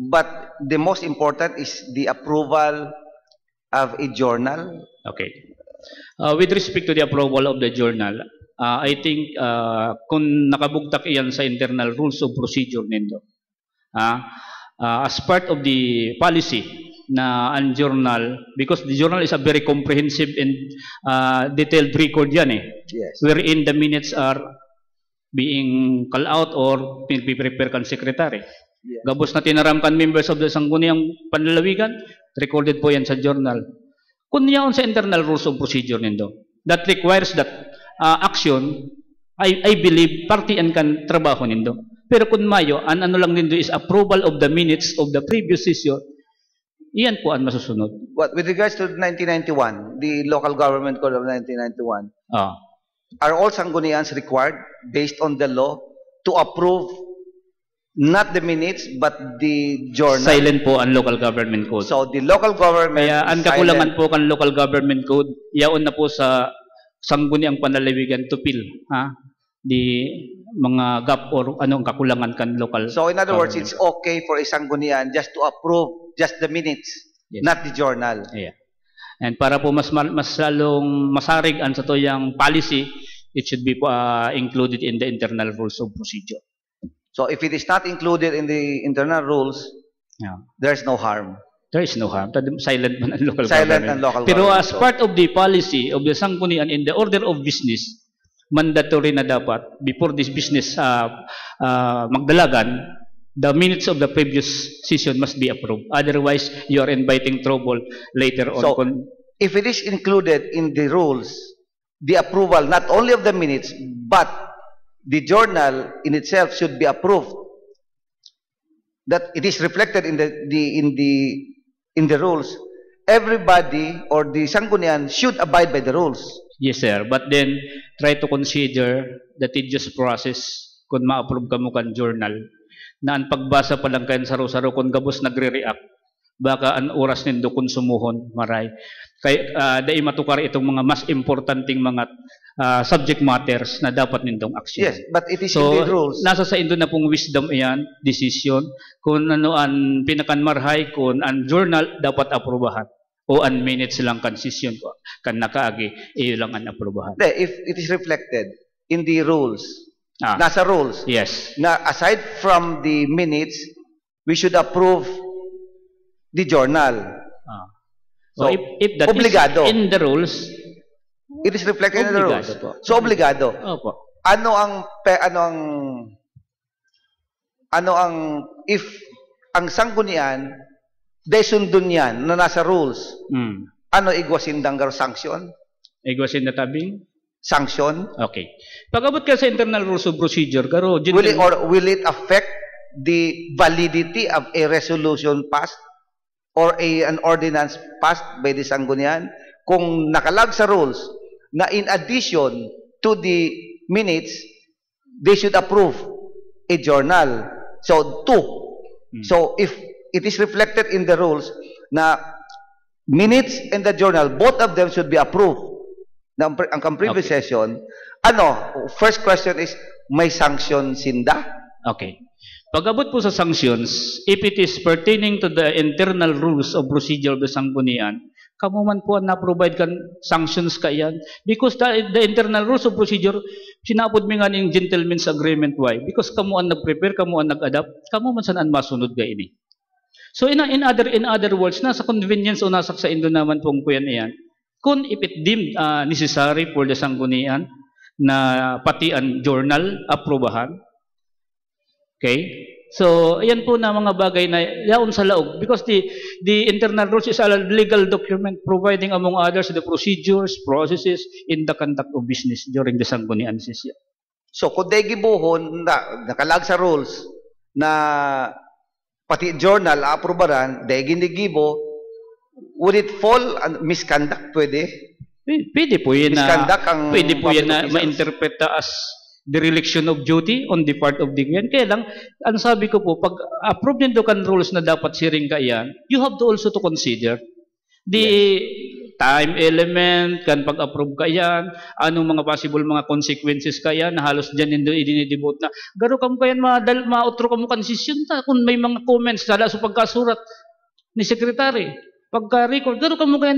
but the most important is the approval of a journal? Okay. With respect to the approval of the journal, I think kung nakabugtak iyan sa internal rules of procedure nindo, as part of the policy na ang journal, because the journal is a very comprehensive and detailed record yan Yes. wherein the minutes are being called out or prepare kan secretary. Yes. Gabos na tinaramkan members of the Sangguniang Panlalawigan, recorded po yan sa journal. Kung yaon sa internal rules of procedure nindo, that requires that action I believe partian kan trabaho nindo. Pero kung mayo, ang ano lang nindo is approval of the minutes of the previous session, iyan po ang masusunod. What, with regards to 1991, the Local Government Code of 1991, Ah. are all Sanggunians required, based on the law, to approve not the minutes, but the journal? Silent po ang local government code. So, the local government Kaya ang is kakulangan silent. po kan local government code, yaon na po sa sangguniang panlalawigan to fill, di mga gap or anong kakulangan kan local. So, in other words, government. it's okay for a Sanggunian just to approve just the minutes, Yes. not the journal. Yeah. And para po mas lalong masarig ang sa toyang policy, it should be included in the internal rules of procedure. So, if it is not included in the internal rules, Yeah. there's no harm. There is no harm. Silent man ang local Silent government. ang local Pero government. as part of the policy of the sanggunian in the order of business, mandatory na dapat before this business magdalagan, the minutes of the previous session must be approved. Otherwise, you are inviting trouble later on. So, if it is included in the rules, the approval not only of the minutes, but the journal in itself should be approved. That it is reflected in the rules. Everybody or the Sanggunian should abide by the rules. Yes, sir. But then, try to consider the tedious process kung ma-approve ka mo kan journal na ang pagbasa pa lang kayo saro-saro kung gabos nagre-react baka ang oras nindo konsumuhon maray. Kaya dai matukar itong mga mas importanteng mga subject matters na dapat nindong action. Yes, but it is So, in the rules. nasa sa indo na pong wisdom iyan, decision, kung ano ang pinakanmarhay, kung ang journal dapat aprobahan o ang minutes lang kan session ko, kan nakaagi, iyo lang ang aprobahan. If it is reflected in the rules, nasa rules, Yes. na aside from the minutes, we should approve the journal. So, if that obligado. is in the rules, It is reflected in the rules. Obligado po. So, obligado. opo. If ang sanggunian, de sundun yan na nasa rules, ano igwasindang gar sanction? Igwasin na tabing? Sanction? Okay. Pag-abot ka sa internal rules of procedure, karo, Will it affect the validity of a resolution passed or an ordinance passed by the sanggunian? Kung nakalag sa rules na in addition to the minutes, they should approve a journal. So, two. So, if it is reflected in the rules na minutes and the journal, both of them should be approved. Ang previous session, first question is, may sanction sinda? Okay. Pag-abot po sa sanctions, if it is pertaining to the internal rules of procedure of the sanggunian, kamo man po na-provide kan sanctions ka yan. Because the internal rules of procedure, sinapod mi nga yung gentleman's agreement. Why? Because kamo ang nag-prepare, kamo ang nag-adapt, kamo man saan ang masunod ka ini. So in other words, nasa convenience o nasa sa indo naman pong kuyan iyan, kung if it deemed necessary for the sanggunian na pati ang journal aprobahan. Okay? So, ayan po na mga bagay na yaon sa laog because the internal rules is a legal document providing among others the procedures, processes in the conduct of business during the sanggunian session. So, kung day gibuhon, nakalag sa rules na pati journal aprobaran, day ginigibo, would it fall misconduct? Pwede? Pwede po yan na officers. ma-interpret as dereliction of duty on the part of the yan. Kaya lang, ang sabi ko po, pag approve nito kan rules na dapat siring ka yan, you have to also to consider the time element, kan pag-approve ka yan, anong mga possible mga consequences ka yan, na halos dyan nito idinidibot na, garo ka mo kayan, ma-outro ka mo konsisyon ta, kung may mga comments, sala sa pagkasurat ni sekretary, pagka-record, garo ka mo kayan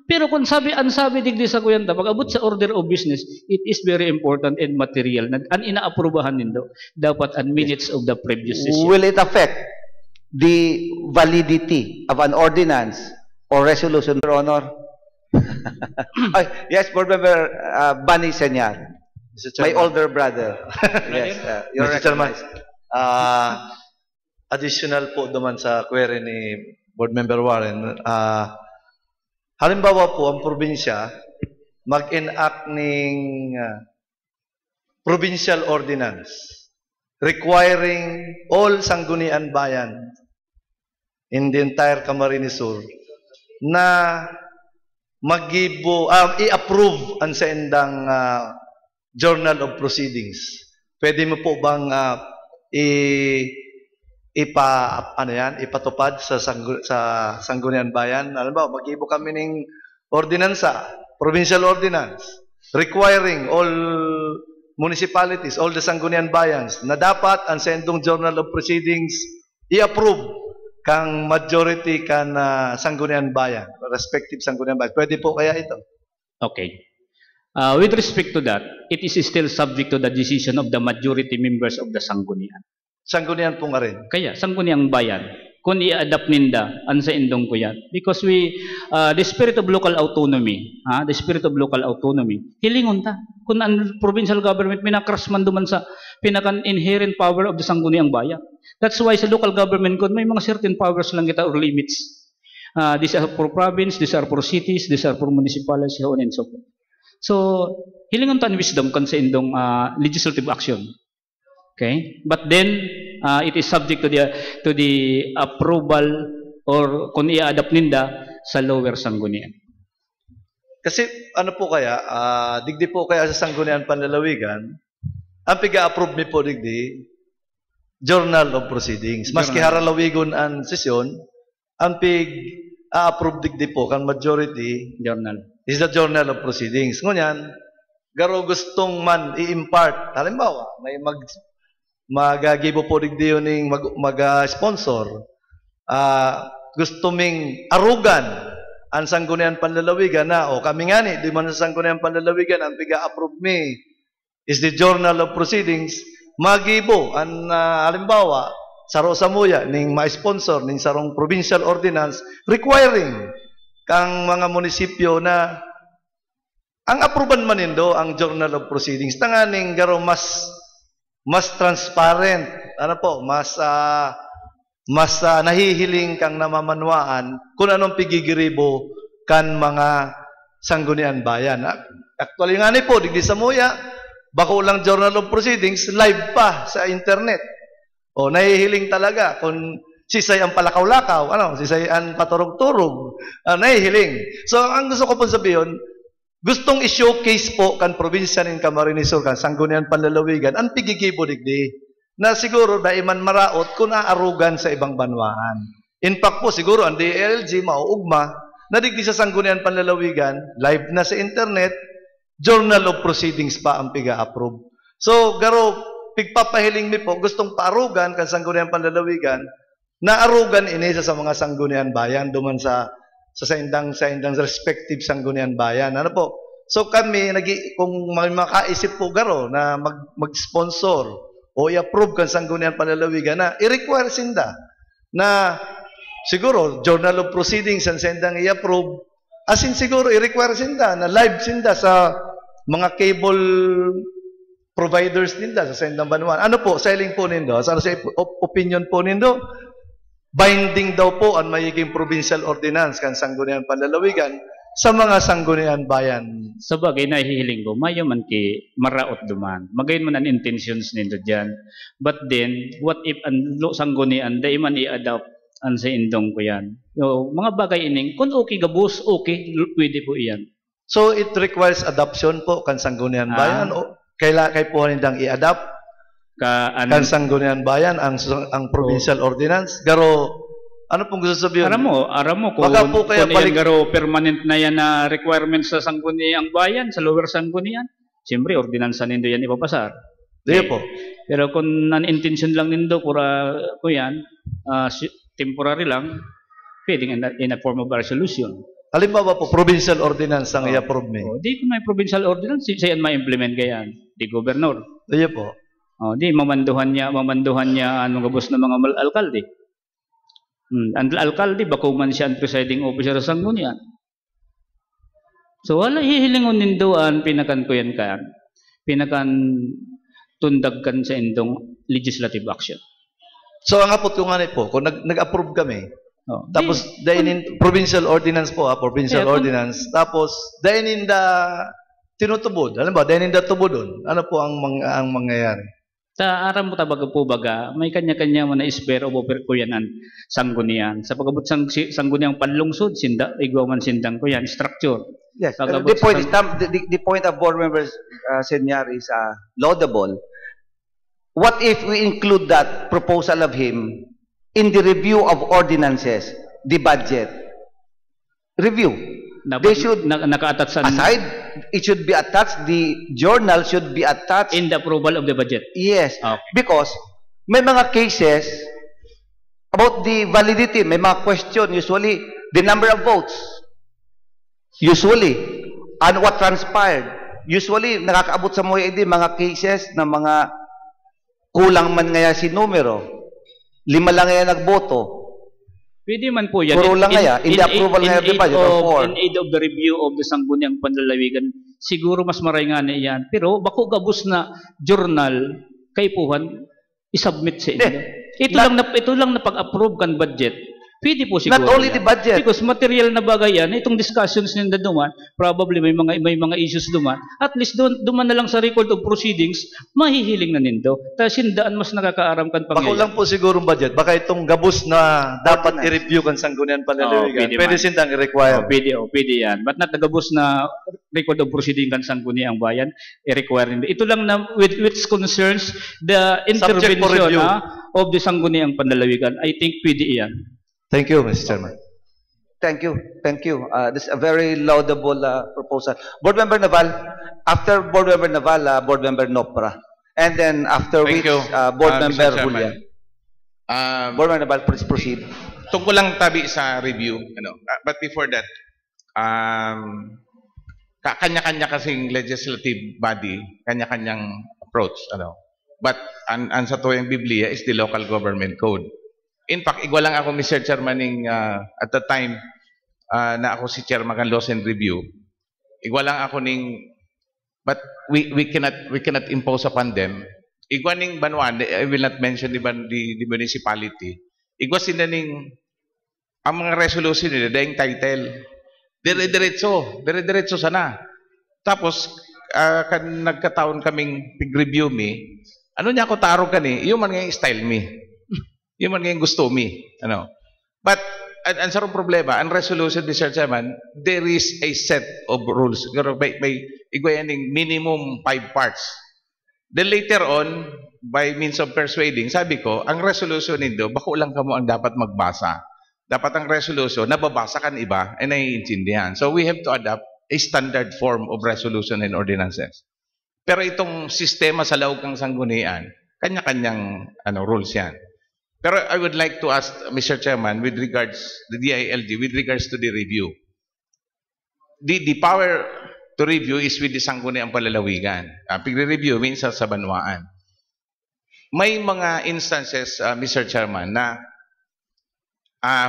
pero kung sabi digdi sa kuyanta, pag abot sa order of business, it is very important and material. Ang inaaprubahan nindo, dapat ang minutes of the previous session. Will it affect the validity of an ordinance or resolution, Your Honor? Yes, Board Member Bani Senyar, my older brother. Yes, you're Mr. Chairman, recognized. additional po naman sa query ni Board Member Warren, halimbawa po, ang probinsya mag-enact ng provincial ordinance requiring all Sangguniang Bayan in the entire Camarines Sur na i-approve ang sa indang Journal of Proceedings. Pwede mo po bang ipatupad sa Sangguniang Bayan? Alam ba, mag-ibo kami ng ordinansa, provincial ordinance, requiring all municipalities, all the Sangguniang Bayans, na dapat ang sa indong Journal of Proceedings i-approve kang majority kan Sangguniang Bayan, respective Sangguniang Bayan. Pwede po kaya ito? Okay. With respect to that, it is still subject to the decision of the majority members of the Sanggunian. Sangguniang po nga rin. Kaya, Sangguniang Bayan, kung i-adapt ninda, ang sa indong ko yan. Because the spirit of local autonomy, hilingon ta. Kung ang provincial government, minakras man duman sa pinaka-inherent power of the Sangguniang Bayan. That's why sa local government code, may mga certain powers lang kita or limits. These are for province, these are for cities, these are for municipalities, so on and so forth. So, hilingon ta ang wisdom kung sa indong legislative action. Okay? But then, it is subject to the approval or kung i-adapt ninda sa lower Sanggunian. Kasi ano po kaya, digdi po kaya sa Sangguniang Panlalawigan, ang piga-approve mi po digdi, Journal of Proceedings. Maski haralawigon ang sesyon, ang pig-approve digdi po, kan majority, Journal. is the Journal of Proceedings. Ngunyan, garo gustong man i-impart, halimbawa, may magagibo po digdi yun ng mag-sponsor, gusto ming arugan ang Sangguniang Panlalawigan na, kami nga ni, di man sa Sangguniang Panlalawigan, ang piga-approve me is the Journal of Proceedings, magibo, ang halimbawa, saro sa muya, ning ma-sponsor, ning sarong provincial ordinance, requiring kang mga munisipyo na ang approval man nindo ang Journal of Proceedings, tanganing garo mas transparent, mas nahihiling kang namamanwaan kung anong pigigiribo kan mga Sangguniang Bayan. Actually nga ni po, digdi sa muya, bako lang Journal of Proceedings, live pa sa internet. Nahihiling talaga kung sisay ang palakaw-lakaw, sisay ang paturog-turog, nahihiling. So, ang gusto ko po sabihin, gustong i-showcase po kan probinsya ng Camarines Sur, kan Sangguniang Panlalawigan, ang pigigibo digdi, na siguro daiman maraot kung naarugan sa ibang banwaan. In fact po, siguro ang DLG mauugma, na digdi sa Sangguniang Panlalawigan, live na sa internet, Journal of Proceedings pa ang piga-approve. So, garo, pigpapahiling mi po, gustong paarugan kan Sangguniang Panlalawigan, na arugan ini sa mga Sangguniang Bayan, duman sa indang respective Sangguniang Bayan. Ano po? So kami, kung makaisip po garo na mag-sponsor o i-approve kan Sangguniang Panlalawigan na i-require sinda na siguro Journal of Proceedings ang sindang i-approve, as in siguro i-require sinda na live sinda sa mga cable providers ninda sa sindang banwan. Ano po? Selling po nindo? Sa opinion po nindo? Binding daw po ang magiging provincial ordinance kan Sangguniang Panlalawigan sa mga Sangguniang Bayan. Sa bagay na hihiling ko, mayo man ki maraot duman. Magayon man ang intentions nindo dyan. But then, what if ang Sanggunian, da man i-adopt ang sa indong ko yan. Mga bagay ining, kung okay gabus, okay, pwede po iyan. So, it requires adoption po kan Sangguniang Bayan o kay po nindang i-adopt kan Sangguniang Bayan ang provincial ordinance. Garo, ano pong gusto sabihin? Aram mo kung yan garo permanent na yan na requirement sa Sangguniang Bayan, sa lower Sanggunian, siyempre ordinansa nindo yan ipapasar. Diyo po. Pero kung non-intention lang nindo ko yan, temporary lang, pwedeng in a form of resolution. Halimbawa po, provincial ordinance ang i-approve me. Di kung may provincial ordinance, siya yan ma-implement kayan. Di governor. Diyo po. Di mamanduhan niya anong gabos ng mga alkalde. Ang alkalde, bako man siya ang presiding officer sa Sanggunian. So, wala hihilingon nindoan, pinakan ko yan ka, pinakan tundagkan sa indong legislative action. So, ang apot ko nga po, kung nag-approve kami, tapos, provincial ordinance po, provincial ordinance, tapos, in the tinutubod. Alam ba, dahil hindi tubodon, ano po ang mangyayari? Ta aram mo tabaga po baga, may kanya-kanya mo na spare of kuyanan sanggunian. Sa pagabot sangguniang panlungsod, sinda, igwa man sindang kuyan, structure. Yes, Pagabot the point is, sa- the point of board members, Senyar, is laudable. What if we include that proposal of him in the review of ordinances, the budget? Review. They should, naka-attach sa aside, it should be attached, the journal should be attached. in the approval of the budget. Yes, Okay. because may mga cases about the validity, may mga question, usually, the number of votes, usually, and what transpired. Usually, nakakaabot sa MOID, mga cases na mga kulang man ngaya si numero, 5 lang ngaya nagboto, Pwede man po yan. puro lang ngaya, in the approval ngaya of the budget, or 4. In aid of the review of the sangguniang panlalawigan, siguro mas maray nga na yan. Pero bako gabos na journal kay puhan, isubmit sa inyo. Ito lang na pag-approve kan budget. Pwede po siguro. Not only yan. the budget. Because material na bagay yan, itong discussions nila duman, probably may mga issues duman. At least duman na lang sa record of proceedings, mahihiling na nindo. Tapos hindaan mas nakakaaram kan Bako pangyayari. lang po siguro budget. Baka itong gabos na dapat i-review kan sanggunian panlalawigan. pwede Pwede man. sindang i-require. Pwede yan. But not nagabos na record of proceeding kan sangguni ang bayan, i-require nila. Ito lang na which concerns the Subject for intervention review. of the sangguni ang panlalawigan. I think pwede yan. Thank you, Mr. Chairman. Thank you. Thank you. This is a very laudable proposal. Board Member Naval, after Board Member Naval, Board Member Nopra. And then after Thank which, you, Board Mr. Member Chairman. Julian. Board Board Member Naval, please proceed. tungkol lang tabi sa review, but before that, kanya-kanya kasing legislative body, kanya-kanyang approach, But ang sa tuyang Biblia is the local government code. In fact, igwa lang ako, Mr. Chairman, at the time na ako si Chairman ng Laws and Review, igwa lang ako but we cannot impose upon them. Igwa ning Banuan, I will not mention the municipality. Igwa sila ang mga resolution nila, dahil title. Dire-diretso sana. Tapos, kan nagkataon kaming pig-review me, ano niya ako taro yung man nga yung style me. Yung man nga yung gusto me. But, ang sarong problema, ang resolution, Mr. Chairman, there is a set of rules. May igwayaning minimum 5 parts. Then later on, by means of persuading, sabi ko, ang resolution nito, bako lang kamo ang dapat magbasa. Dapat ang resolution, nababasa kan iba, ay naiintindihan. So we have to adopt a standard form of resolution and ordinances. Pero itong sistema sa loob ng sanggunian, kanya-kanyang rules yan. Pero I would like to ask, Mr. Chairman, with regards the DILG, with regards to the review. The power to review is with the sangguniang palalawigan. Pigre-review minsan sa banwaan. May mga instances, Mr. Chairman, na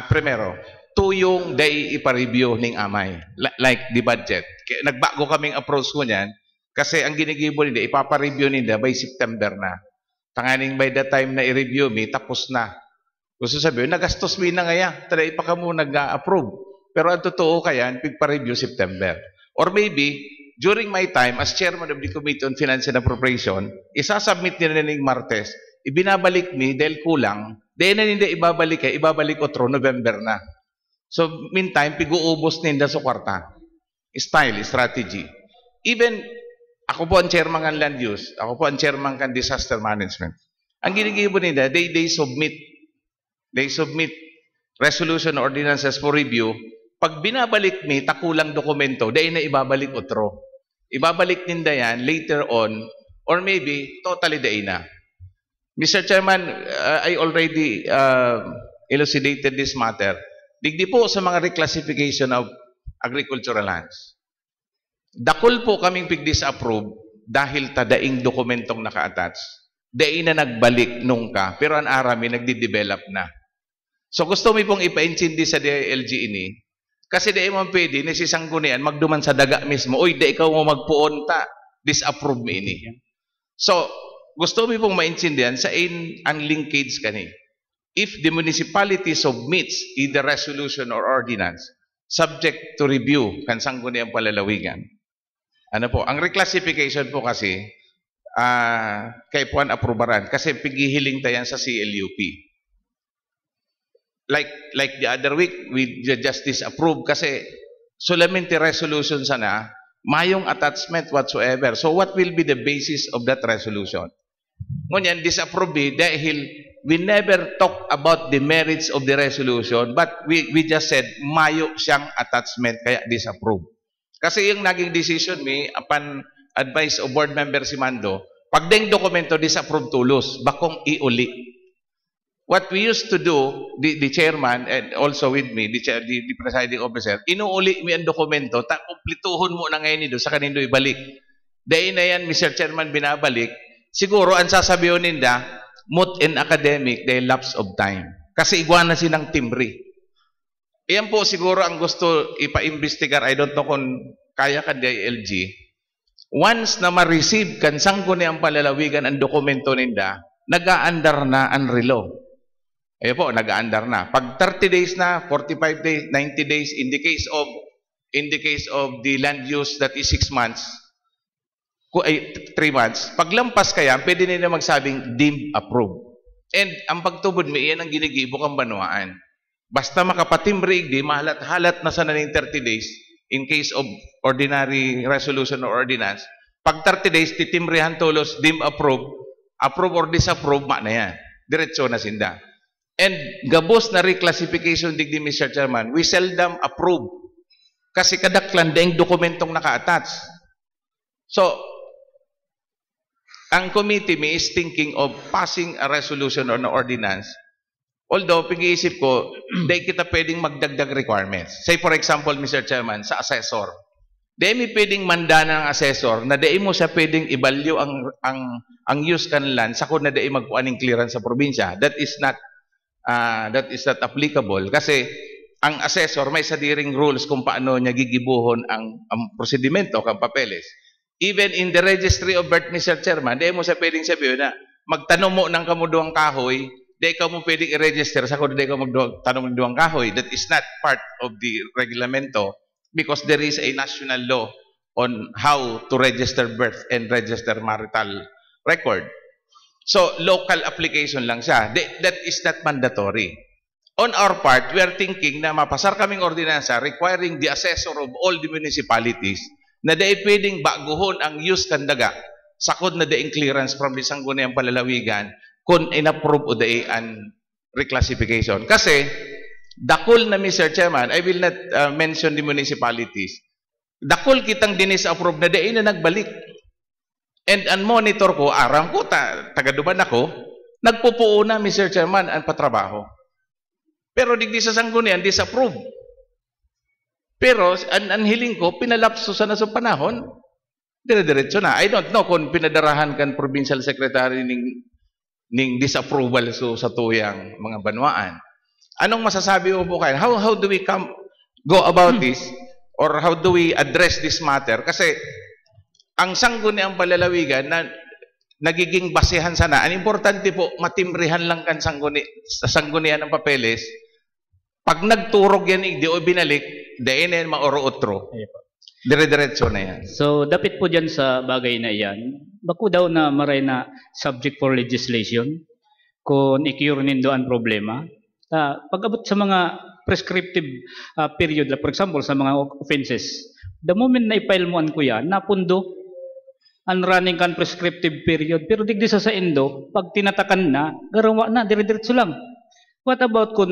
primero, tuyong day ipa-review ning amay. Like the budget. Nagbago kaming approach ko niyan kasi ang ginigibo nila, ipapa-review nila by September na. Tanganing by the time na i-review me, tapos na. Gusto sabihin, nagastos me na ngaya. Talay pa ka mo nag-approve. Pero ang totoo kaya, pigpa-review September. Or maybe, during my time as chairman of the Committee on Finance and Appropriation, isasubmit nila ng Martes, ibinabalik me dahil kulang, dahil na hindi ibabalik otro November na. So, meantime, pig-uubos ninda sa kwarta. Style, strategy. Even, ako po ang chairman ng land use, ako po ang chairman ng disaster management. Ang ginigibo nila, they submit resolution ordinances for review. Pag binabalik me, takulang dokumento, dahil na ibabalik otro. Ibabalik ninda yan later on, or maybe totally dahil na. Mr. Chairman, I already elucidated this matter. Digdi po sa mga reclassification of agricultural lands. Dakol po kaming pig-disapprove dahil tadaing dokumentong naka-attach. Dain na nagbalik nung ka, pero ang arami nagdi-develop na. So gusto mo pong ipa-intindi sa DILG ini, kasi di mo pwede, nisisanggunian, magduman sa daga mismo, uy, di ikaw mo magpuon ta, disapprove mo ini. So, gusto mo pong maintindihan sa ang linkage kani. If the municipality submits either resolution or ordinance, subject to review kan sangguniang palalawigan, Ano po, ang reclassification po kasi, kay Puan aprobaran kasi pigihiling tayan sa CLUP. Like the other week, we just disapprove kasi solamente resolution sana, mayong attachment whatsoever. So what will be the basis of that resolution? Ngunyan, disapprove dahil we never talk about the merits of the resolution, but we just said mayo siyang attachment, kaya disapprove. Kasi yung naging decision upon advice of board member si Mando, pag ding dokumento disapprove tulos, bakong iuli. What we used to do, the chairman and also with me, the presiding officer, inuuli mi ang dokumento, kumplituhon mo na ngayon ito, sa kanindo ibalik. Dahil na yan, Mr. Chairman, binabalik, siguro ang sasabihin ninda, moot and academic, dahil lapse of time. Kasi iguana silang timbre. Iyan po siguro ang gusto ipa-investigar, I don't know kung kaya ka DILG. Once na ma-receive kan sangguniang palalawigan ang dokumento ninda, nag-aandar na ang relo. Ayun po, nag-aandar na. Pag 30 days na, 45 days, 90 days, in the case of the land use that is 6 months, 3 months, paglampas kaya, pwede nila magsabing deemed approved. And ang pagtubod mo, iyan ang ginigibo kang banwaan. Basta makapatimbre, di mahalat-halat na sana ng 30 days, in case of ordinary resolution or ordinance, pag 30 days, titimbrihan tulos, deemed approved, approve or disapprove, na yan. Diretso na sinda. And gabos na reclassification digdi, Mr. Chairman, we seldom approve. Kasi kadaklan daing dokumentong naka-attach. So, ang committee me is thinking of passing a resolution or an ordinance. Although, pag-iisip ko, dahil kita pwedeng magdagdag requirements. Say for example, Mr. Chairman, sa assessor. Dahil may pwedeng mandana ng assessor na dahil mo siya pwedeng i-value ang use kanilan sa kung na dahil magpuaning clearance sa probinsya. That is not applicable. Kasi ang assessor may sadiring rules kung paano niya gigibuhon ang prosedimento kang papeles. Even in the registry of birth, Mr. Chairman, dahil mo siya pwedeng sabihin na magtanong mo ng kamuduang kahoy, dahil ka mo pwedeng i-register sa kung dahil ka magtanong ng duwang kahoy. That is not part of the reglamento because there is a national law on how to register birth and register marital record. So, local application lang siya. That is not mandatory. On our part, we are thinking na mapasar kaming ordinansa requiring the assessor of all the municipalities na dahil pwedeng baguhon ang use kandaga sakod na daing clearance from the sangguniang palalawigan kung inapprove o dahil ang reclassification. Kasi, dakol na Mr. Chairman, I will not mention the municipalities, dakol kitang dinis-approve na dahil na nagbalik. And ang monitor ko, aram ko, taga-duman ako, nagpupuo na, Mr. Chairman, ang patrabaho. Pero digdi sa sanggunian, disapprove. Pero ang hiling ko, pinalapso sa nasong panahon, dire-diretso na. I don't know kung pinadarahan kan provincial secretary ning disapproval sa tuyang mga banwaan. Anong masasabi mo po kayo? How do we go about this? Or how do we address this matter? Kasi ang sangguniang palalawigan na nagiging basehan sana. Ang importante po, matimbrihan lang kan sa sanggunian ng papeles. Pag nagturog yan, di o binalik, dahil na yan maoro-otro. Dire-diretso na yan. So, dapat po dyan sa bagay na yan, baku daw na maray na subject for legislation kung i-cure nindo ang problema. Pag-abot sa mga prescriptive period, for example, sa mga offenses, the moment na i-file mo an kuya, napundo ang running kan prescriptive period. Pero digdi sa indo, pag tinatakan na, garawa na, dire-diretso lang. What about kung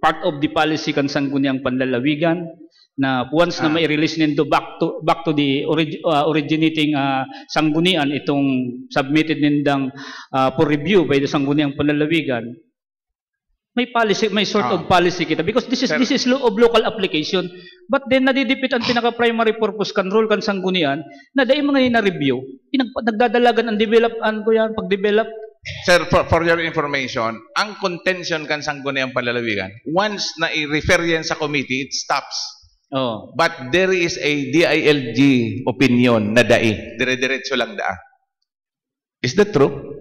part of the policy kan sangguniang panlalawigan, na once na mai-release nindo back to the originating sanggunian, itong submitted nindang for review by the sangguniang panlalawigan, may policy, may sort of policy kita because this is law of local application, but then nadidipit ang pinaka-primary purpose kan role kan sanggunian na dahil mga na-review, nagdadalagan ang pag-develop. Sir, for your information, ang contention kan sangguniang palalawigan, once na i-refer yan sa committee, it stops. Oh. But there is a DILG opinion na dire-diretso lang daa. Is that true?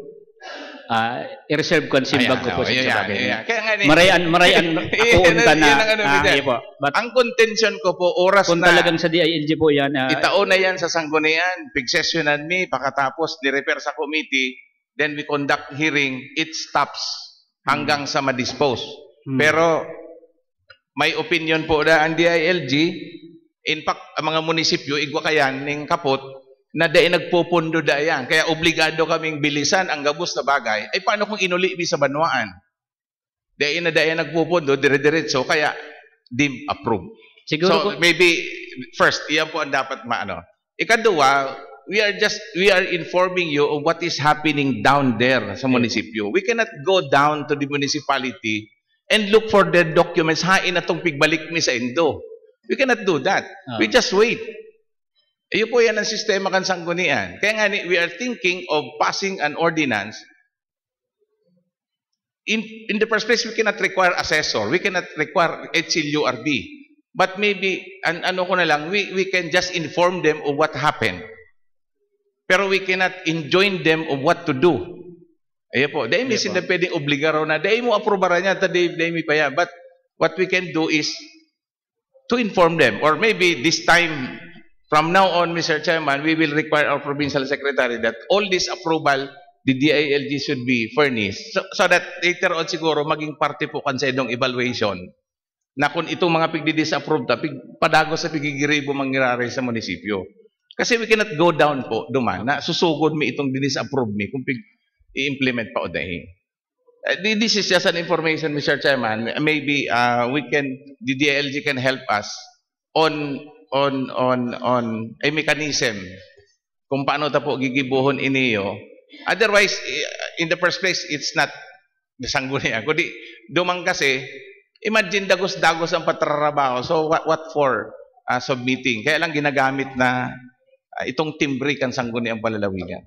i-reserve ko ang simbag ko po sa bagay. Kaya nga Marayan akuon ka na. Yan ang ano niya. Po. But Ang contention ko po, oras kung na. talagang sa DILG po yan, Itaon na yan sa sanggunian, pig-sessionan mi, pakatapos ni-refer sa committee, then we conduct hearing, it stops hanggang sa ma-dispose. Pero may opinion po na ang DILG, in fact, ang mga munisipyo, igwa kayan, ning kapot, na dahil nagpupundo dayan. Kaya obligado kaming bilisan ang gabos na bagay. Ay paano kung inuli mi sa banwaan? Dahil na dahil nagpupundo, dire-diretso, kaya dim approve. siguro So maybe first, iyan po ang dapat maano. Ikadua, we are informing you of what is happening down there sa munisipyo. We cannot go down to the municipality and look for the documents. Hain na tong pigbalik mi sa Indo. We cannot do that. We just wait. Iyo po yan ang sistema kan sanggunian. Kaya nga we are thinking of passing an ordinance. In the first place, we cannot require assessor. We cannot require HLURB. But maybe, ano ko na lang, we can just inform them of what happened. Pero we cannot enjoin them of what to do. Ayan po. Dahil misin na pwedeng obligaro na. Dahil mo aprobara niya, dahil mi pa yan. But what we can do is to inform them. Or maybe this time, from now on, Mr. Chairman, we will require our provincial secretary that all this approval, the DILG should be furnished. So that later on siguro, maging parte po kansa idong evaluation na kung itong mga pigdi-disapprove ta, padago sa pigigiribo mangyari sa munisipyo. Kasi we cannot go down po, duman, na susugod mi itong disapprove mi kung i-implement pa o dahil. This is just an information, Mr. Chairman. Maybe the DILG can help us on a mechanism kung paano ta po gigibuhon iniyo. Otherwise, in the first place, it's not the sanggunian. Kundi dumang kasi, imagine dagos-dagos ang patrarabaho. So what for submitting? Kaya lang ginagamit na itong timbre kan sangguniang palalawigan.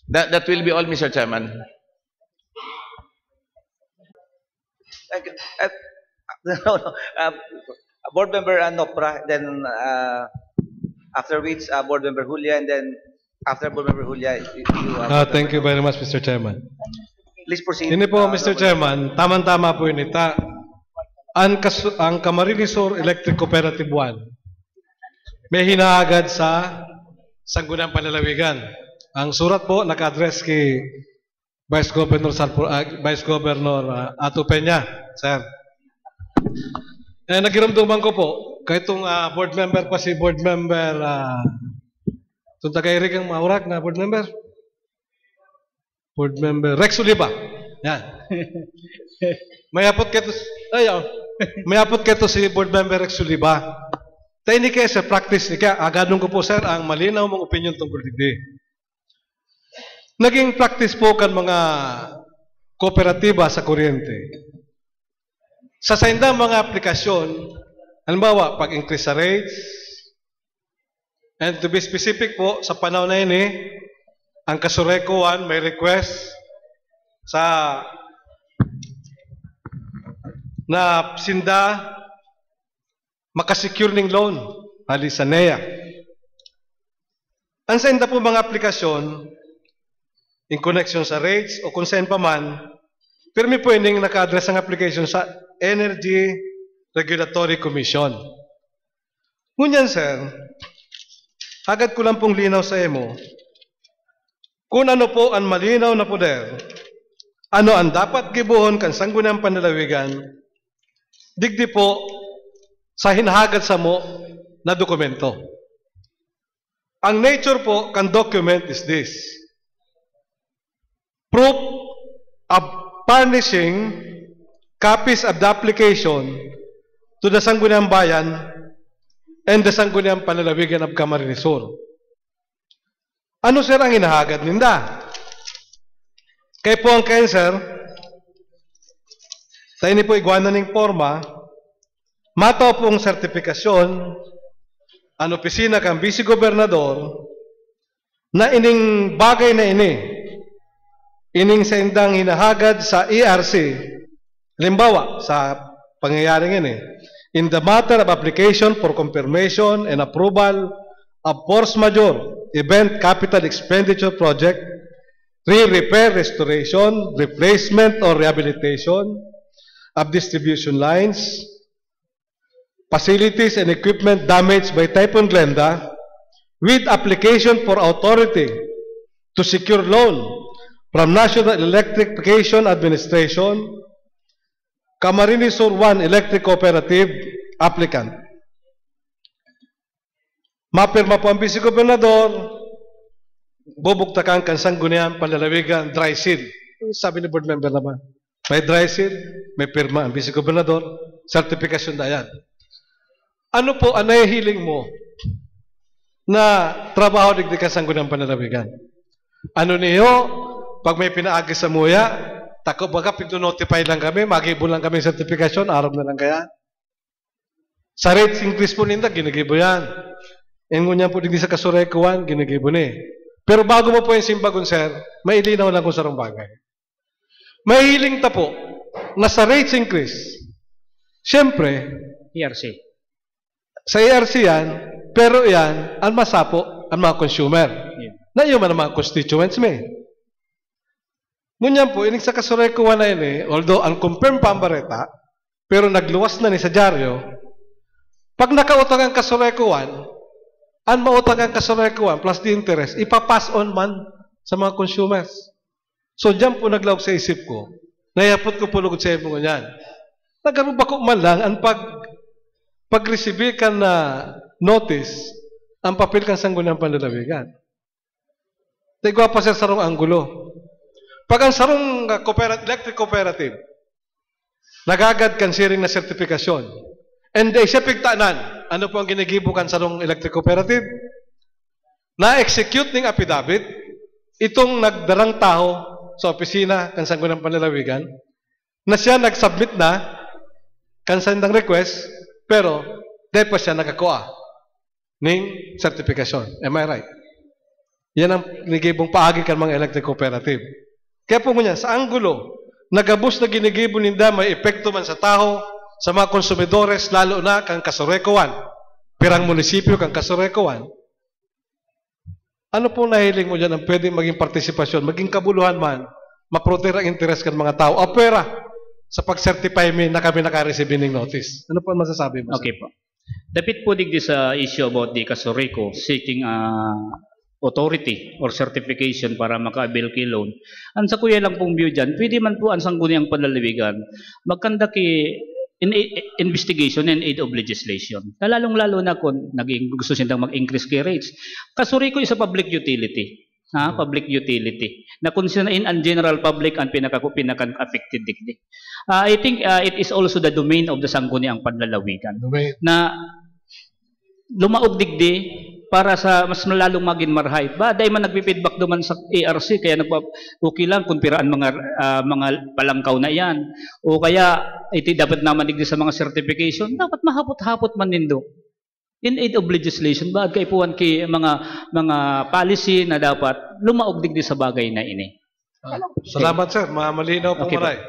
That will be all, Mr. Chairman. Board Member Nopra, then after which Board Member Julia, and then after Board Member Julia, Thank you very much, Mr. Chairman. please proceed. Hindi po, Mr. Chairman, tama-tama po yun. Ang Camarines Sur Electric Cooperative 1 may hinaagad sa Sangguniang Panlalawigan. Ang surat po naka-address kay Vice Governor Ato Peña, sir. Nagiramduman ko po, kahit itong board member pa si board member, itong taga-irig ang maurag na board member Rex Oliva. Yan. Mayapot keto si board member Rex Oliva. Tayo ni kaya sa practice ni kaya, agadong ko po sir ang malinaw mong opinion tungkol dito. Naging practice po kan mga kooperatiba sa kuryente. Sa saindang mga aplikasyon, halimbawa, pag-increase sa rates, and to be specific po, sa panahon na ini, ang Kasureco 1 may request na sinda makasecure ng loan, hali sa NEA. Ang sainda po mga aplikasyon, in connection sa rates o kung saan pa man, pero may pwedeng naka-address ang application sa Energy Regulatory Commission. Ngunyan, sir, agad ko lang pong linaw sa emo, kung ano po ang malinaw na poder, ano ang dapat gibuhon kan Sangguniang Panlalawigan, digdi po sa hinahagad sa mo na dokumento. Ang nature po kan document is this: proof of furnishing copies of the application to the Sangguniang Bayan and the Sangguniang Panlalawigan of Camarines Sur. Ano sir ang hinahagad ninda? Kaya po ang cancer, tayo ni po iguana ng forma, mataw pong sertifikasyon, ang opisina kang Vice Gobernador, na ining bagay na ining sa indang hinahagad sa ERC, halimbawa, sa pangyayaring in the matter of application for confirmation and approval of force majeure event capital expenditure project repair, restoration, replacement, or rehabilitation of distribution lines, facilities and equipment damaged by Typhoon Glenda, with application for authority to secure loan from National Electrification Administration, Camarines Sur 1 Electric Cooperative, applicant. Mapirma po ang Vice Gobernador, bubuktakan kan Sangguniang Panlalawigan, dry seal. Sabi ni board member naman, may dry seal, may pirma ang Vice Gobernador, certification na yan. Ano po ang nahihiling mo na trabaho digdi ka Sangguniang Panlalawigan? Ano niyo, pag may pinaagi sa muya, tako baga pinto-notify lang kami, magibo lang kami certification, araw na lang kaya. Sa rates increase po ninda, ginigibo yan. Ngunyan po digdi sa kasurekuan, ginigibo ni. Pero bago mo po yung simbagon, sir, may ilinaw lang kung sarong bagay. May hiling ta po na sa rates increase, siyempre, ERC. sa ERC yan, pero yan, ang masapo, ang mga consumer. Yeah. Na yung mga constituents may. Ngunyan po, ining sa kasurekuan na yun although ang confirm pa ang bareta, pero nagluwas na ni sa dyaryo, pag nakautang ang kasurekuan, ang mautang ang kasurekuan plus the interest, ipapass on man sa mga consumers. So, dyan po naglawag sa isip ko, nayapot ko po lugod sa iyo mo yan. Nagkaroon ba ko man lang, ang pag-receive ka na notice, ang papel kang Sangguniang Panlalawigan. Tigwa pa sa sarong anggulo. Pag ang sarong electric cooperative, nagagad kan sharing na sertifikasyon, and siya pigtanan, ano po ang ginigibukan sa sarong electric cooperative? Na-execute ng affidavit, itong nagdarang tao sa opisina kan Sangguniang Panlalawigan, na siya nag-submit na kan sendang request, pero di pa siya nakakuha ng sertifikasyon. Am I right? Yan ang ginigibong paagi kan mga electric cooperative. Kaya po ngunyan, sa anggulo, nagabos na ginigibo ninda, may epekto man sa tao, sa mga konsumidores, lalo na kang kasurekuan, pirang munisipyo kang kasurekuan. Ano po nahiling mo dyan ang pwede maging partisipasyon, maging kabuluhan man, maprotect ang interes ng mga tao, o pera, sa pag-certify me na kami naka-receive ng notice. Ano po ang masasabi mo? Okay po. Dapit po digdi sa issue about the Kasureko seeking authority or certification para maka-avail kay loan. Ang sa kuya lang pong view dyan, pwede man po ang Sangguniang Panlalawigan magkanda investigation and aid of legislation. Lalong-lalo na kung gusto silang mag-increase kay rates. Kasureko is a public utility. Public utility. Na kung sino in general public ang pinaka-affected digdi. I think it is also the domain of the Sangguniang Panlalawigan. Na lumaog digdi para sa mas malalong maging marhay. Ba, dahil man nagpi-feedback duman sa ARC, kaya okay lang kung piraan mga palangkaw na yan. O kaya, ito dapat naman digdi sa mga certification, dapat mahapot-hapot man nindo. In aid of legislation, ba, kaipuan kay mga policy na dapat lumaog digdi sa bagay na ini. Salamat, sir. Malinaw po Okay, maray.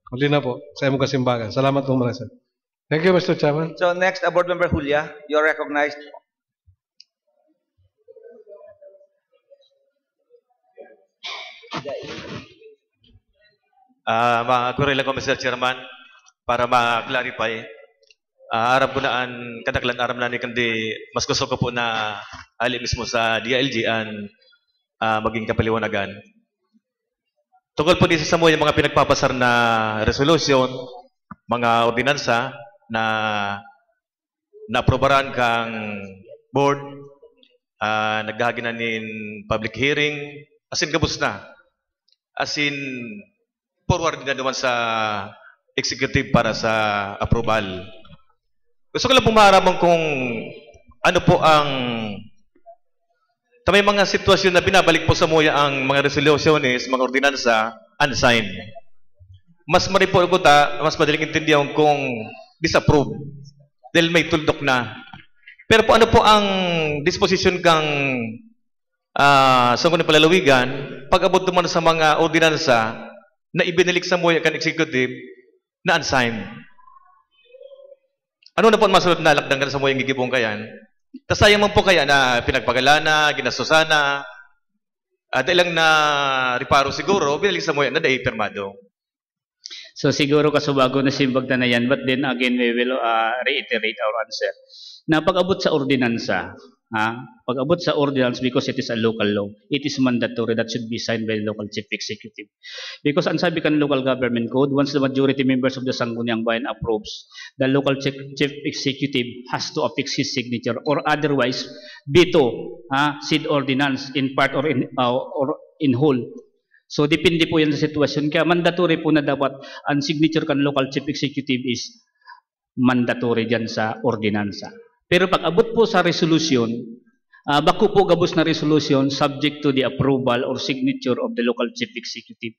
Malinaw po sa imong kasimbagan. Salamat po maray, sir. Thank you, Mr. Chairman. So next, Board Member Julia, you're recognized. Makurila ko, Mr. Chairman, para ma-clarify. Aram ko na ang kadaklan aram na ni kandi mas gusto ko po na ali mismo sa DILG ang maging kapaliwanagan. Tungkol po dito sa mga pinagpapasar na resolution, mga ordinansa na na-aprobaran kang board, naghahagi na nin public hearing, as in kabus na. As in, forward na naman sa executive para sa approval. Gusto ko lang pumaramang kung ano po ang may mga sitwasyon na binabalik po sa muya ang mga resolutions, mga ordinansa, unsigned. Mas maripo ko mas madaling intindihan kung disapprove dahil may tuldok na. Pero po ano po ang disposition kang Sangguniang Panlalawigan pag abot naman sa mga ordinansa na ibinalik sa muya kan executive na unsigned? Ano na po ang masunod na lakdang sa muya ang gigibong kayan? Tasayang man po kaya na pinagpagalana, ginasosana, dahil lang na reparo siguro, binalik sa Moya na dahil permado. So siguro kasubago na simbag na yan, but then again we will reiterate our answer. Na pag-abot sa ordinansa, pag-abot sa ordinance, because it is a local law, it is mandatory that should be signed by the local chief executive. Because ang sabi kan local government code, once the majority members of the Sangguniang Bayan approves, the local chief executive has to affix his signature or otherwise veto said ordinance in part or in whole. So depende po yan sa sitwasyon. Kaya mandatory po na dapat ang signature kan local chief executive is mandatory dyan sa ordinansa. Pero pag abot po sa resolution, bako po gabos na resolution subject to the approval or signature of the local chief executive.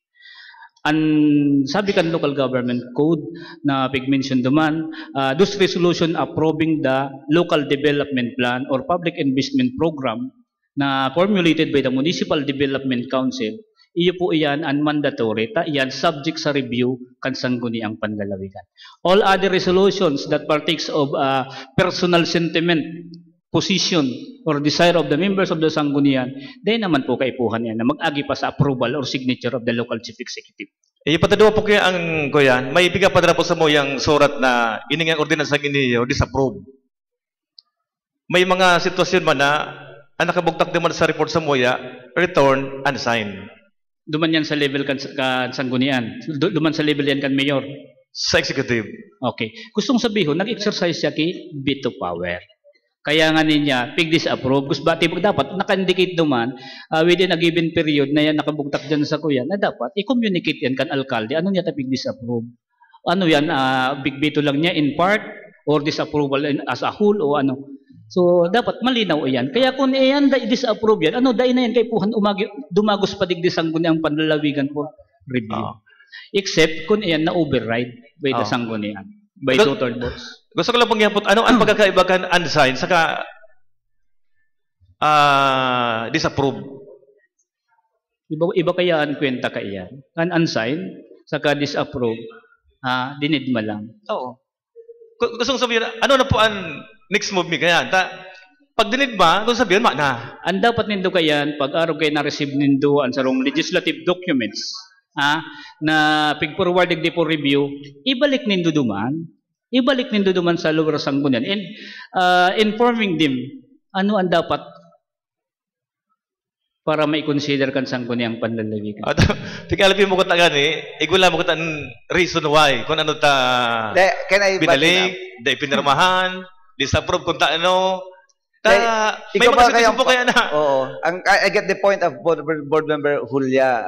Ang sabi kan local government code na pig-mention duman, those resolution approving the local development plan or public investment program na formulated by the Municipal Development Council, iyo po iyan ang mandatory, iyan subject sa review kan Sangguniang Panlalawigan. All other resolutions that partakes of personal sentiment, position, or desire of the members of the Sanggunian, dahil naman po kaipuhan yan na mag-agi pa sa approval or signature of the local chief executive. Patadua po kaya ang kuyan, may biga pa po sa mo yung surat na iningang ordinance ang iniyo, disapprove. May mga sitwasyon man na ang nakabugtak naman sa report sa Moya, return unsigned. Duman yan sa level kan Sanggunian. Duman sa level yan kan mayor. Sa executive. Okay. Gustong sabihin, nag-exercise siya kay veto power. Kaya nga niya, pig-disapprove. Gusto dapat naka-indicate duman within a given period na yan nakabugtak dyan sa kuya na dapat i-communicate yan kan alkalde. Ano niya ta pig-disapprove? Ano yan? Big veto lang niya in part or disapproval as a whole o ano? So, dapat malinaw iyan. Kaya kung iyan disapprove yan, dahil na yan kay puhan dumagos pa digdi Sangguniang Panlalawigan po review. Except kung iyan na override by the Sangguniang, by two-third votes. Gusto ko lang pangyapot, ano ang pagkakaiba kan unsigned saka disapprove? Iba kaya ang kwenta ka iyan. An unsigned, saka disapprove, dinidma lang. Oo. Gusto ko sabihin, ano na po ang next move mi kaya? Pag dinidma, gusto sabihin, na. Ang dapat nindo kayan, pag araw kayo na-receive nindo ang sarong legislative documents, na pig-forward di po review, ibalik nindo duman sa lower Sanggunian and informing them ano ang dapat para mai-consider kan Sangguniang Panlalawigan. Tigalapin mo ko ta gani, igula mo ko ta reason why kung ano ta binalik, pinirmahan, disapprove kung ta ano. May mga sitwasyon po kaya na. Oo. I get the point of board member Julia,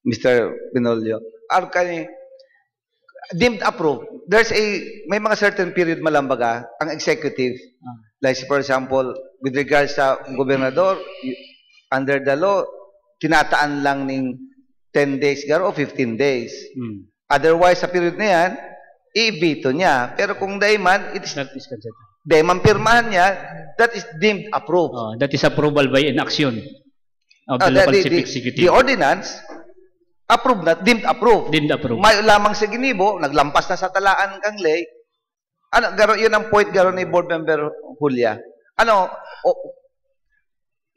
Mr. Pinolio. Deemed approved. May mga certain period malambaga ang executive. Like for example, with regards sa gobernador, under the law, tinataan lang ng 10 days o 15 days. Otherwise, sa period na yan, i-veto niya. Pero kung dayman, dayman pirmahan niya, that is deemed approved. That is approval by inaction of the local chief executive. The ordinance, approved na, deemed approved. Deemed approved. May lamang sa ginibo, naglampas na sa talaan kang lay. Yun ang point garo ni board member Julia.